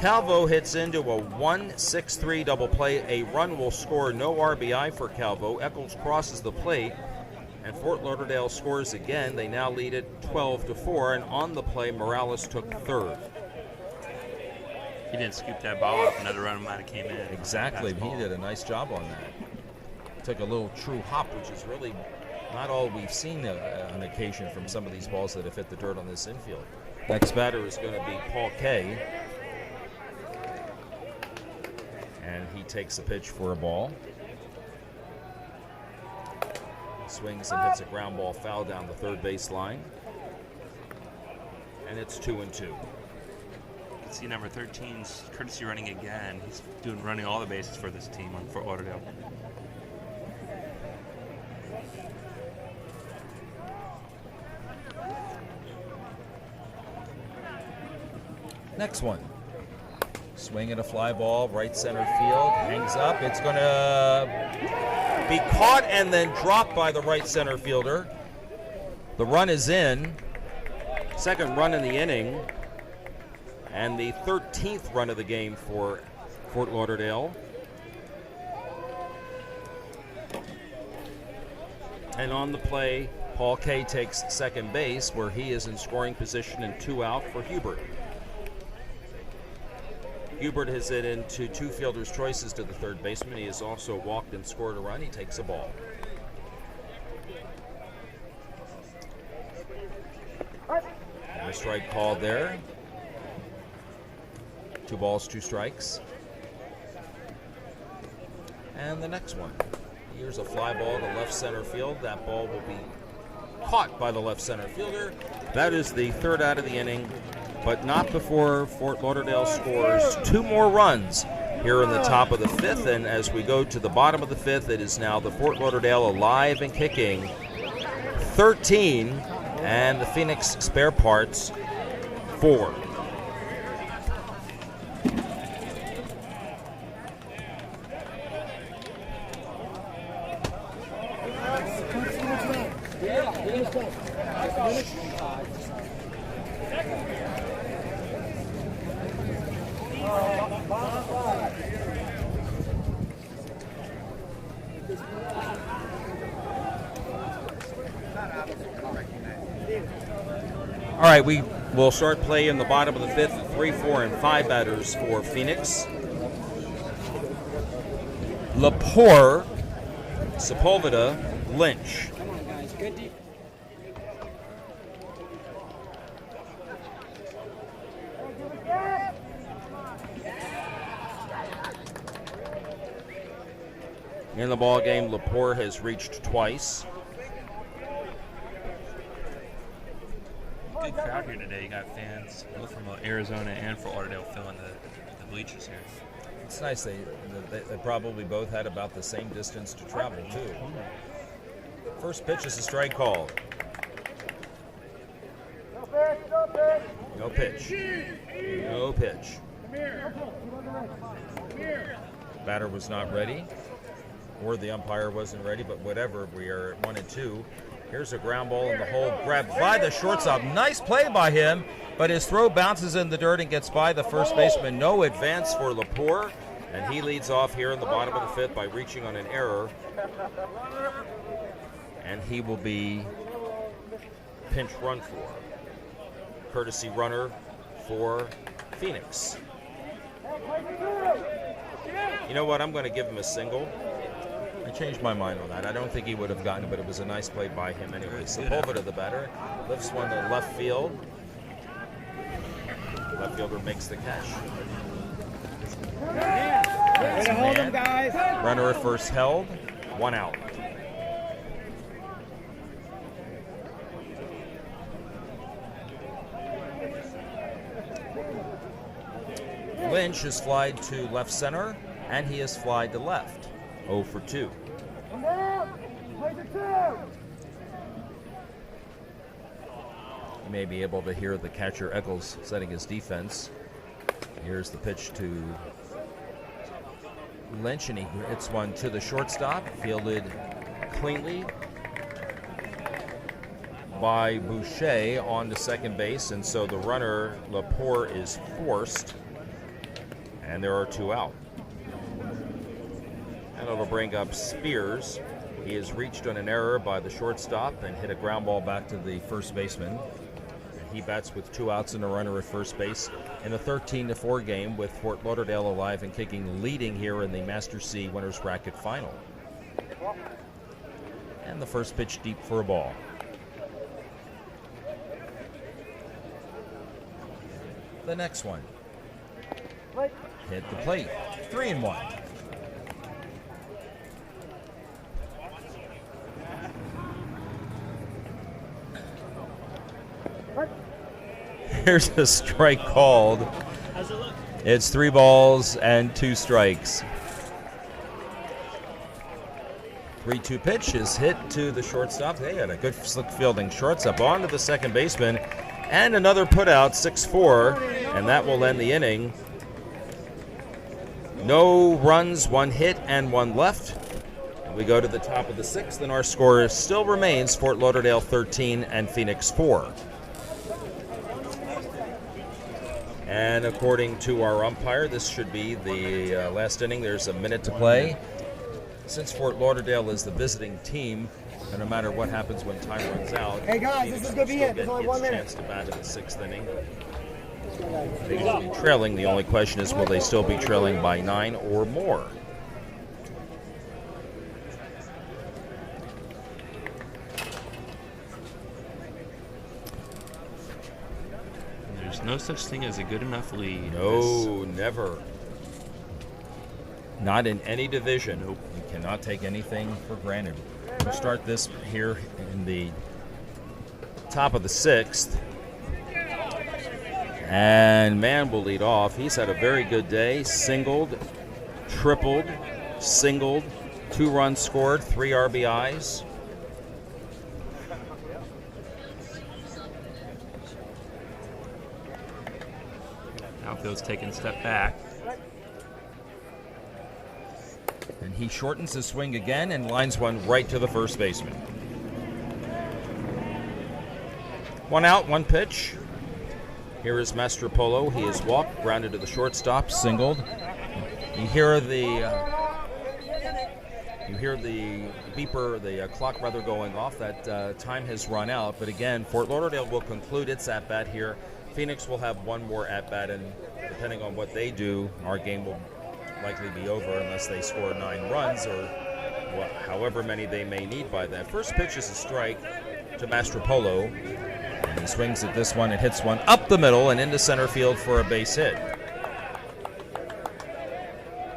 Calvo hits into a 1-6-3 double play. A run will score, no RBI for Calvo. Eccles crosses the plate, and Fort Lauderdale scores again. They now lead it 12-4, and on the play, Morales took third. He didn't scoop that ball up. Another run might have came in. Exactly. He did a nice job on that. Took a little true hop, which is really not all we've seen on occasion from some of these balls that have hit the dirt on this infield. Next batter is going to be Paul Kay. And he takes a pitch for a ball. Swings and hits a ground ball foul down the third base line. And it's 2-2. You can see number 13's courtesy running again. He's running all the bases for this team on Fort Lauderdale. Next one. Swing and a fly ball, right center field, hangs up. It's going to be caught and then dropped by the right center fielder. The run is in. Second run in the inning. And the 13th run of the game for Fort Lauderdale. And on the play, Paul Kay takes second base, where he is in scoring position and 2 out for Hubert. Hubert has hit into 2 fielder's choices to the third baseman. He has also walked and scored a run. He takes a ball. And a strike called there. 2 balls, 2 strikes. And the next one. Here's a fly ball to left center field. That ball will be caught by the left center fielder. That is the 3rd out of the inning, but not before Fort Lauderdale scores 2 more runs here in the top of the 5th. And as we go to the bottom of the 5th, it is now the Fort Lauderdale alive and kicking 13, and the Phoenix spare parts 4. All right, we will start play in the bottom of the 5th, 3, 4, and 5 batters for Phoenix. Lepore, Sepulveda, Lynch. Come on, guys. Good defense. In the ball game, Lepore has reached twice. Good crowd here today. You got fans both from Arizona and Fort Lauderdale filling the bleachers here. It's nice. They probably both had about the same distance to travel, too. First pitch is a strike call. No pitch. No pitch. Batter was not ready, or the umpire wasn't ready, but whatever. We are at 1 and 2. Here's a ground ball in the hole, grabbed by the shortstop. Nice play by him, but his throw bounces in the dirt and gets by the first baseman. No advance for Lepore, and he leads off here in the bottom of the 5th by reaching on an error. And he will be pinch run for. Courtesy runner for Phoenix. You know what? I'm going to give him a single. I changed my mind on that. I don't think he would have gotten it, but it was a nice play by him anyway. Sepulveda, the batter, lifts one to left field. Left fielder makes the catch. Way to hold them, guys. Runner at first held, 1 out. Lynch is flied to left center, and he is flied to left. 0 for 2. You may be able to hear the catcher Eccles setting his defense. Here's the pitch to Lynch, and he hits one to the shortstop, fielded cleanly by Boucher on to second base, and so the runner, Lepore, is forced, and there are 2 out. And it'll bring up Spears. He is reached on an error by the shortstop and hit a ground ball back to the first baseman. He bats with 2 outs and a runner at first base in a 13-4 game, with Fort Lauderdale alive and kicking, leading here in the Master C Winners Bracket Final. And the first pitch deep for a ball. The next one. Hit the plate. 3-1. Here's a strike called. It's 3 balls and 2 strikes. 3-2 pitch is hit to the shortstop. They had a good slick fielding shortstop on to the second baseman, and another put out, 6-4, and that will end the inning. No runs, 1 hit, and 1 left. We go to the top of the 6th, and our score still remains Fort Lauderdale 13 and Phoenix 4. And according to our umpire, this should be the last inning. There's a minute to play. Since Fort Lauderdale is the visiting team, and no matter what happens when time runs out, Hey guys, this is gonna be it. There's only 1 minute. Chance to bat in the 6th inning. They will be trailing. The only question is, will they still be trailing by 9 or more? There's no such thing as a good enough lead. No, never. Not in any division. Nope. You cannot take anything for granted. We'll start this here in the top of the 6th. And Mann will lead off. He's had a very good day. Singled, tripled, singled, 2 runs scored, 3 RBIs. Outfield's taking a step back. And he shortens his swing again and lines one right to the first baseman. 1 out, 1 pitch. Here is Mastropolo. He is walked, grounded to the shortstop, singled. You hear the beeper, the clock rather, going off. That time has run out. But again, Fort Lauderdale will conclude its at bat here. Phoenix will have 1 more at bat, and depending on what they do, our game will likely be over unless they score 9 runs or however many they may need by that. First pitch is a strike to Mastropolo. And he swings at this one and hits one up the middle and into center field for a base hit.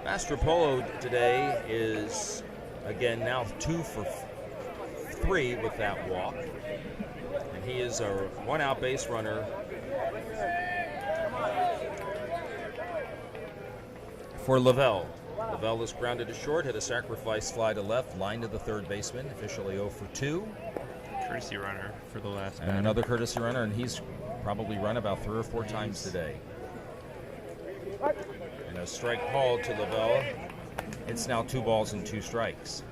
Mastropolo today is, again, now 2 for 3 with that walk. And he is a 1 out base runner for Lavelle. Lavelle is grounded to short, hit a sacrifice fly to left, line to the third baseman, officially 0 for 2. Courtesy runner for the last And another courtesy runner, and he's probably run about 3 or 4 times today. And a strike called to Lavelle. It's now 2 balls and 2 strikes.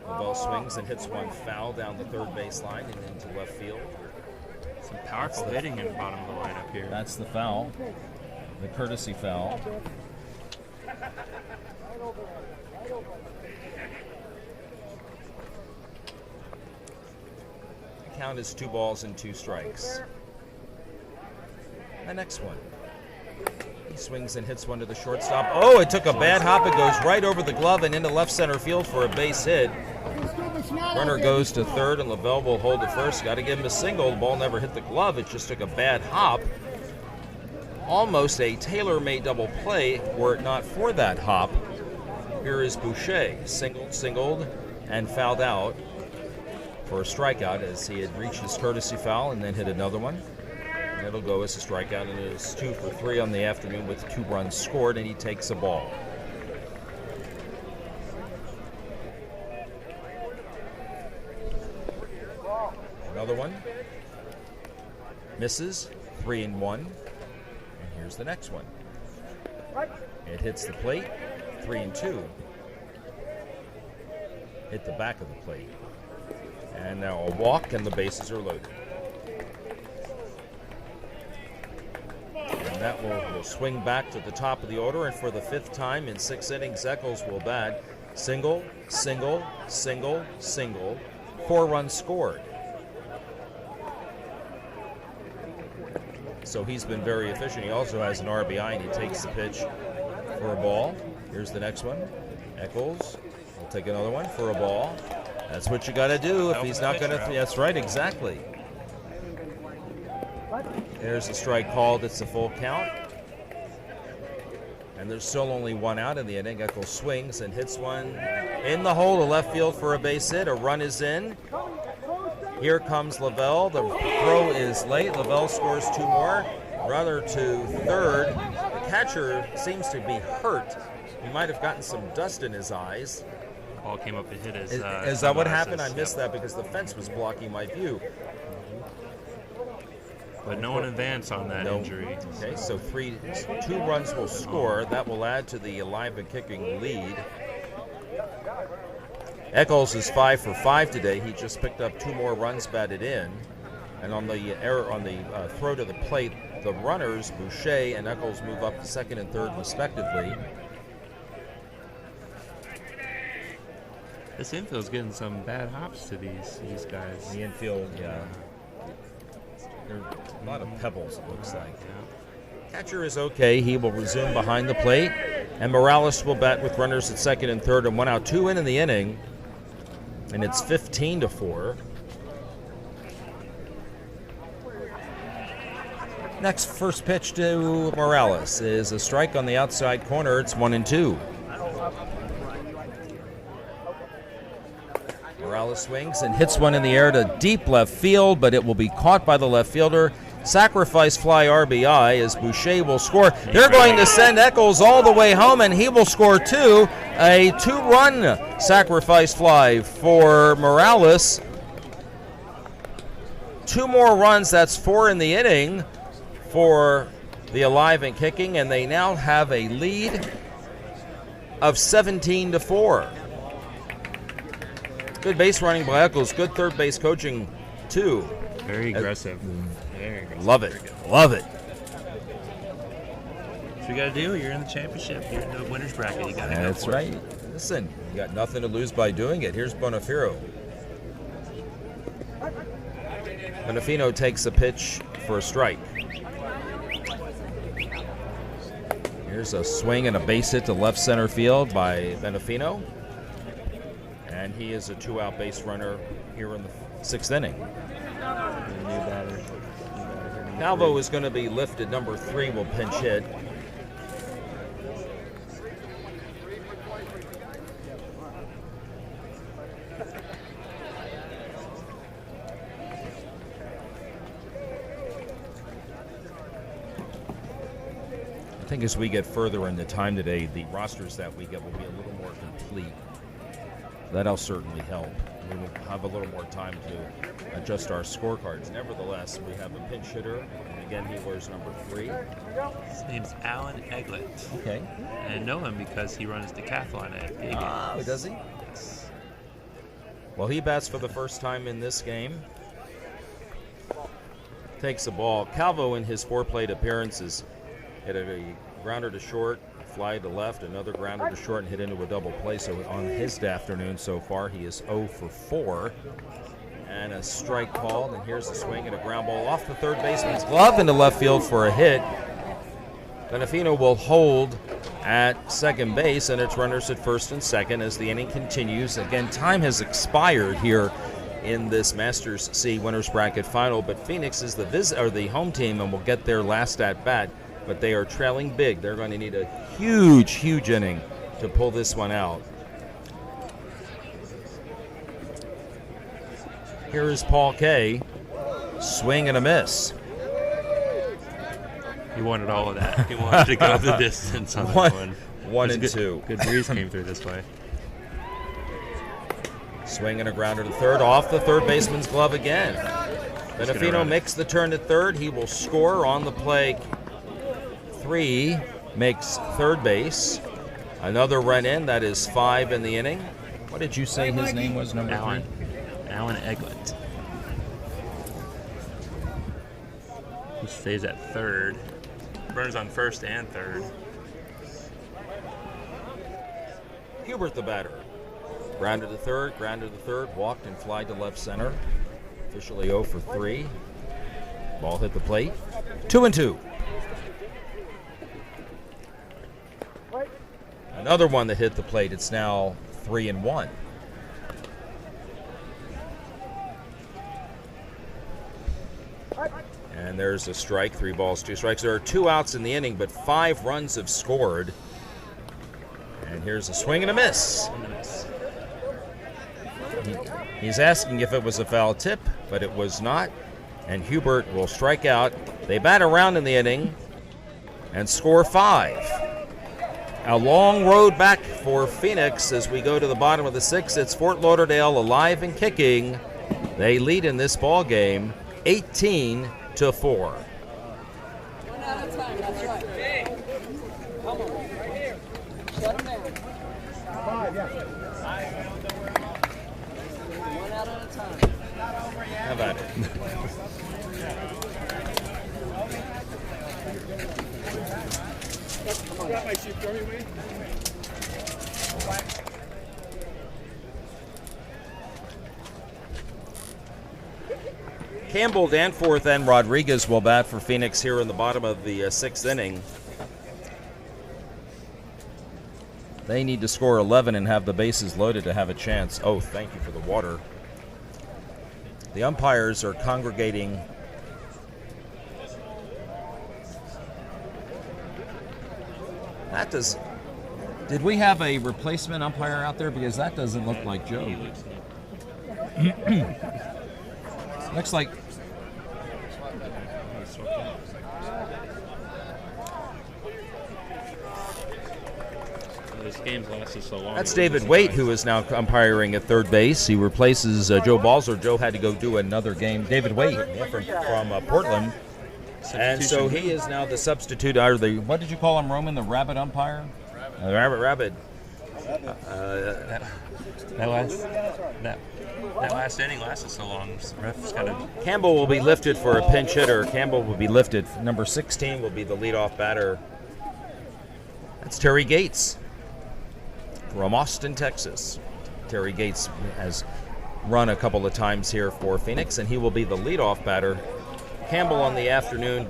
Lavelle swings and hits one foul down the third baseline and into left field. Some powerful hitting in the bottom of the lineup here. That's the foul, the courtesy foul. The count is 2 balls and 2 strikes. The next one. He swings and hits one to the shortstop. Oh, it took a bad hop. It goes right over the glove and into left center field for a base hit. Runner goes to third, and Lavelle will hold to first. Got to give him a single. The ball never hit the glove. It just took a bad hop. Almost a tailor-made double play were it not for that hop. Here is Boucher. Singled, and fouled out for a strikeout as he had reached his courtesy foul and then hit another one. And it'll go as a strikeout, and it is 2 for 3 on the afternoon with 2 runs scored, and he takes a ball. Another one. Misses. 3-1. And here's the next one. It hits the plate. 3-2. Hit the back of the plate. And now a walk, and the bases are loaded. And that will swing back to the top of the order, and for the 5th time in 6 innings, Eccles will bat. Single, single, single, single. 4 runs scored. So he's been very efficient. He also has an RBI, and he takes the pitch for a ball. Here's the next one. Eccles will take another one for a ball. That's what you got to do if he's not going to. That's right, exactly. There's a strike called. It's a full count. And there's still only 1 out in the inning. Eccles swings and hits one in the hole to left field for a base hit. A run is in. Here comes Lavelle. The throw is late. Lavelle scores 2 more. Runner to third. The catcher seems to be hurt. He might have gotten some dust in his eyes. Ball came up and hit his. Is that what happened? I missed that because the fence was blocking my view. But no one advanced on that injury. Okay, so 2 runs will score. That will add to the alive and kicking lead. Eccles is 5 for 5 today. He just picked up 2 more runs batted in. And on the throw to the plate, the runners, Boucher and Eccles, move up to second and third respectively. This infield's getting some bad hops to these guys. The infield, yeah. There are a lot of pebbles, it looks like. Catcher is okay. He will resume behind the plate. And Morales will bat with runners at second and third, and 1 out, 2 in the inning. And it's 15-4. Next, first pitch to Morales is a strike on the outside corner. It's 1-2. Morales swings and hits one in the air to deep left field, but it will be caught by the left fielder. Sacrifice fly RBI as Boucher will score. They're going to send Eccles all the way home, and he will score two. A 2-run sacrifice fly for Morales. 2 more runs, that's 4 in the inning for the Alive and Kicking, and they now have a lead of 17-4. Good base running by Eccles, good third base coaching too. Very aggressive. Very aggressive. Love it. Love it. What you got to do? You're in the championship. You're in the winner's bracket. You got to go. That's right. Listen, you got nothing to lose by doing it. Here's Bonifiro. Bonifino takes a pitch for a strike. Here's a swing and a base hit to left center field by Bonifino. And he is a 2-out base runner here in the 6th inning. Calvo is going to be lifted. Number 3 will pinch hit. I think as we get further into time today, the rosters that we get will be a little more complete. That'll certainly help. We will have a little more time to adjust our scorecards. Nevertheless, we have a pinch hitter, and again, he wears number 3. His name's Alan Eglett. Okay. And I know him because he runs decathlon at Gay Oh, Games. does he? Yes. Well, he bats for the first time in this game. Takes the ball. Calvo, in his 4 plate appearances, hit a grounder to short, fly to left, another grounder to short, and hit into a double play. So on his afternoon so far, he is 0 for 4. And a strike called, and here's the swing and a ground ball off the third baseman's glove into left field for a hit. Bonifino will hold at second base, and it's runners at first and second as the inning continues. Again, time has expired here in this Masters C Winners Bracket final, but Phoenix is the home team and will get their last at bat. But they are trailing big. They're going to need a huge, huge inning to pull this one out. Here is Paul Kay. Swing and a miss. He wanted all of that. He wanted to go the distance on that one. 1-2. Good breeze came through this way. Swing and a grounder to third. Off the third baseman's glove again. Bonifino makes the turn to third. He will score on the play. 3 makes third base. Another run in. That is 5 in the inning. What did you say his name was, number 3? Alan Eglett. He stays at third. Runners on first and third. Hubert the batter. Grounded to third, walked and flied to left center. Officially 0 for 3. Ball hit the plate. 2-2. Another one that hit the plate. It's now 3-1. And there's a strike. 3 balls, 2 strikes. There are 2 outs in the inning, but 5 runs have scored. And here's a swing and a miss. He's asking if it was a foul tip, but it was not. And Hubert will strike out. They bat around in the inning and score 5. A long road back for Phoenix as we go to the bottom of the 6th. It's Fort Lauderdale alive and kicking. They lead in this ball game 18-4. 1 at a time, that's right. Come on, right here. Shut him down. 5, yeah. 1 out at a time. How about it? Campbell, Danforth, and Rodriguez will bat for Phoenix here in the bottom of the sixth inning. They need to score 11 and have the bases loaded to have a chance. Oh, thank you for the water. The umpires are congregating. That does. Did we have a replacement umpire out there? Because that doesn't look like Joe. Looks like. This game's lasted so long. That's David Waite, who is now umpiring at third base. He replaces Joe Balzer. Joe had to go do another game. David Waite from Portland. And so he is now the substitute, or the, what did you call him, Roman? The rabbit umpire? Rabbit. That last inning lasted so long. The ref's got to. Campbell will be lifted for a pinch hitter. Campbell will be lifted. Number 16 will be the leadoff batter. That's Terry Gates from Austin, Texas. Terry Gates has run a couple of times here for Phoenix, and he will be the leadoff batter. Campbell on the afternoon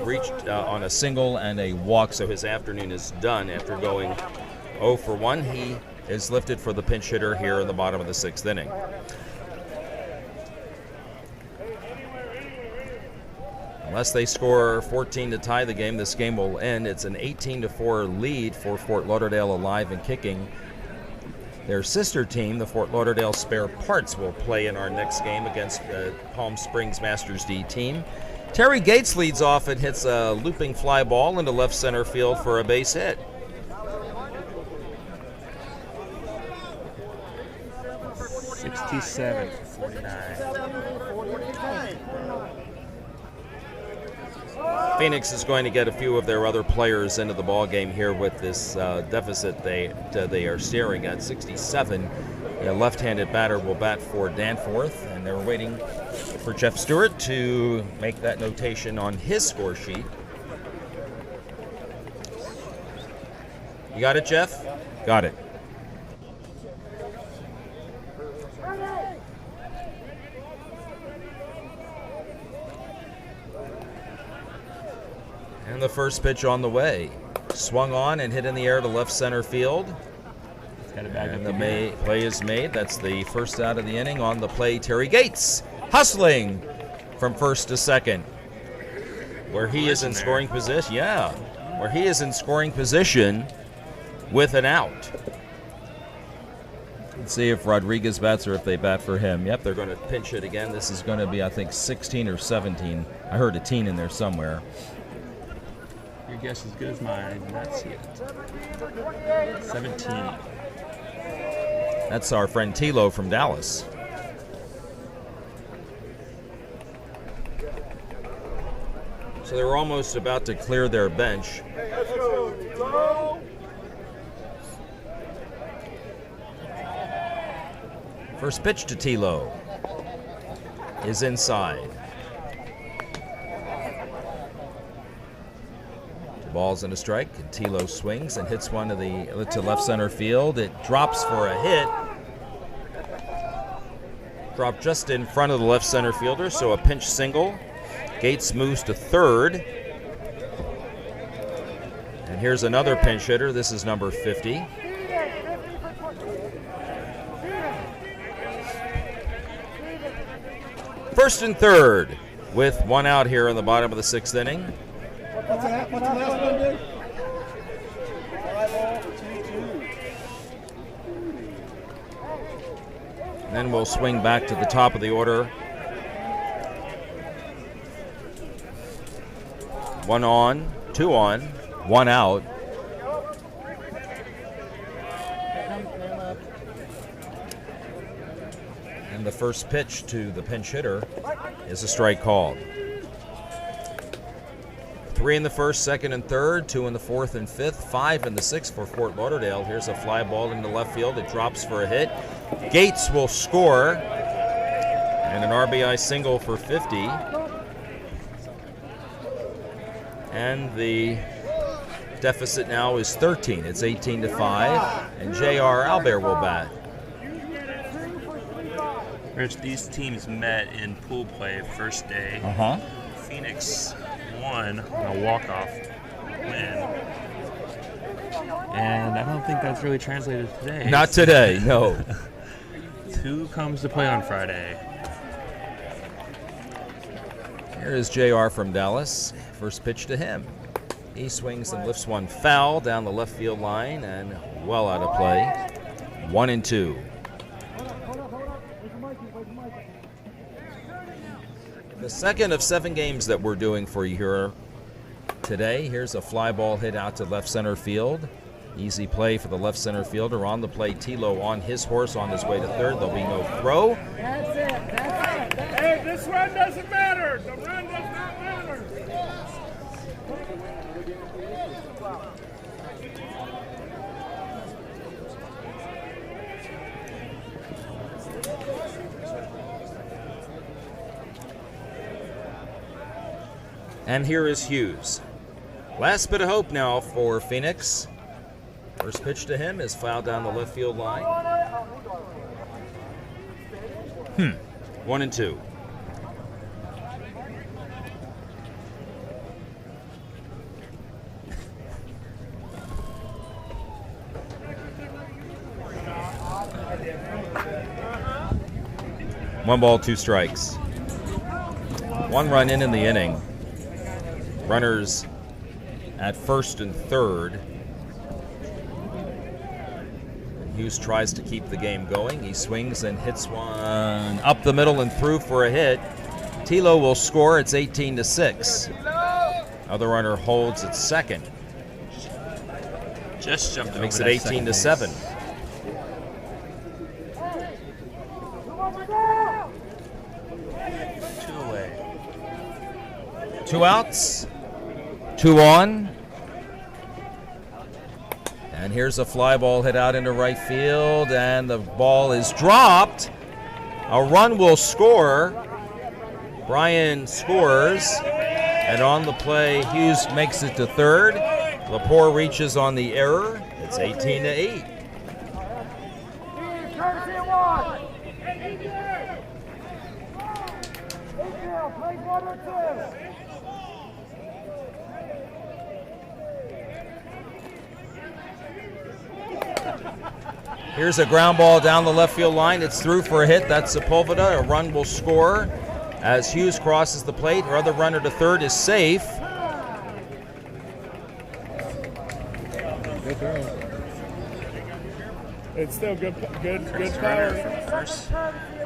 reached on a single and a walk, so his afternoon is done after going 0 for 1. He is lifted for the pinch hitter here in the bottom of the sixth inning. Unless they score 14 to tie the game, this game will end. It's an 18-4 lead for Fort Lauderdale alive and kicking. Their sister team, the Fort Lauderdale Spare Parts, will play in our next game against the Palm Springs Masters D team. Terry Gates leads off and hits a looping fly ball into left center field for a base hit. '67 for 49. Phoenix is going to get a few of their other players into the ball game here with this deficit they are staring at. 67. A left-handed batter will bat for Danforth, and they're waiting for Jeff Stewart to make that notation on his score sheet. You got it, Jeff? Got it. And the first pitch on the way. Swung on and hit in the air to left center field. And the play is made. That's the first out of the inning. On the play, Terry Gates hustling from first to second, where he is in scoring position. Yeah, where he is in scoring position with an out. Let's see if Rodriguez bats or if they bat for him. Yep, they're going to pinch it again. This is going to be, I think, 16 or 17. I heard a teen in there somewhere. Your guess is as good as mine. That's it. 17. That's our friend Tilo from Dallas. So they're almost about to clear their bench. First pitch to Tilo is inside. Ball's in a strike, and Tilo swings and hits one to left center field. It drops for a hit. Dropped just in front of the left center fielder, so a pinch single. Gates moves to third. And here's another pinch hitter. This is number 50. First and third with one out here in the bottom of the sixth inning. What's the last one do? 5-2-2. And then we'll swing back to the top of the order. One on, two on, one out. And the first pitch to the pinch hitter is a strike called. 3 in the first, second and third, 2 in the fourth and fifth, 5 in the sixth for Fort Lauderdale. Here's a fly ball into left field. It drops for a hit. Gates will score, and an RBI single for 50. And the Deficit now is 13. It's 18-5, and J.R. Albert will bat. Rich, these teams met in pool play first day. Phoenix won on a walk-off win. And I don't think that's really translated today. Not today, no. Who comes to play on Friday? Here is JR from Dallas. First pitch to him. He swings and lifts one foul down the left field line and well out of play. 1-2. The second of 7 games that we're doing for you here today. Here's a fly ball hit out to left center field. Easy play for the left center fielder. On the play, Tilo on his horse on his way to third. There'll be no throw. That's it. That's it. Hey, this run doesn't matter. The run does not matter. And here is Hughes. Last bit of hope now for Phoenix. First pitch to him is fouled down the left field line. 1-2. One ball, 2 strikes. 1 run in the inning. Runners at first and third. Hughes tries to keep the game going. He swings and hits one up the middle and through for a hit. Tilo will score. It's 18-6. Other runner holds at second. Just jumped over Makes it that second 18-7. base. Two away. 2 outs. 2 on. And here's a fly ball hit out into right field, and the ball is dropped. A run will score. Brian scores, and on the play, Hughes makes it to third. Lepore reaches on the error. It's 18-8. Here's a ground ball down the left field line. It's through for a hit. That's Sepulveda. A run will score as Hughes crosses the plate. Our other runner to third is safe. It's still good Runner power. from first.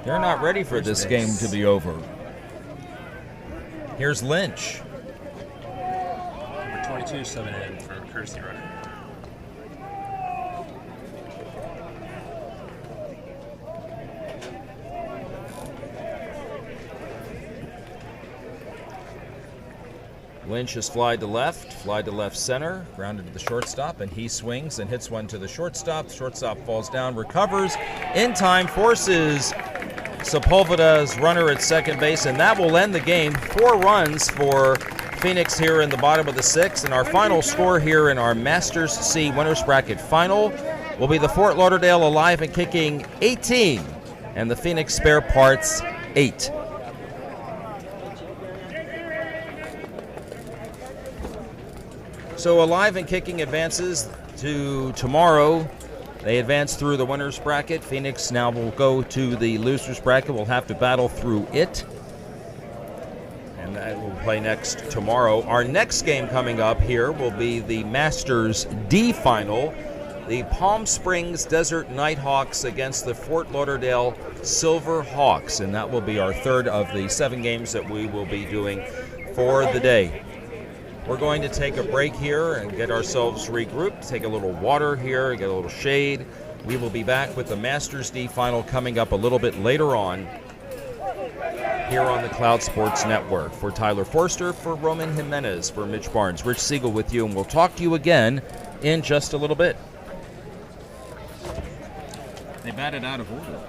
They're not ready for this game to be over. Here's Lynch. Number 22 subbing in for courtesy runner. Lynch is fly to left center, grounded to the shortstop, and he swings and hits one to the shortstop. The shortstop falls down, recovers in time, forces Sepulveda's runner at second base, and that will end the game. 4 runs for Phoenix here in the bottom of the 6th, and our final score here in our Masters C Winners Bracket final will be the Fort Lauderdale Alive and Kicking 18 and the Phoenix Spare Parts 8. So Alive and Kicking advances to tomorrow. They advance through the winner's bracket. Phoenix now will go to the loser's bracket. We'll have to battle through it. And that will play next tomorrow. Our next game coming up here will be the Masters D final. The Palm Springs Desert Nighthawks against the Fort Lauderdale Silver Hawks. And that will be our third of the 7 games that we will be doing for the day. We're going to take a break here and get ourselves regrouped, take a little water here, get a little shade. We will be back with the Masters D final coming up a little bit later on here on the Cloud Sports Network. For Tyler Forster, for Roman Jimenez, for Mitch Barnes, Rich Siegel with you, and we'll talk to you again in just a little bit. They batted out of order.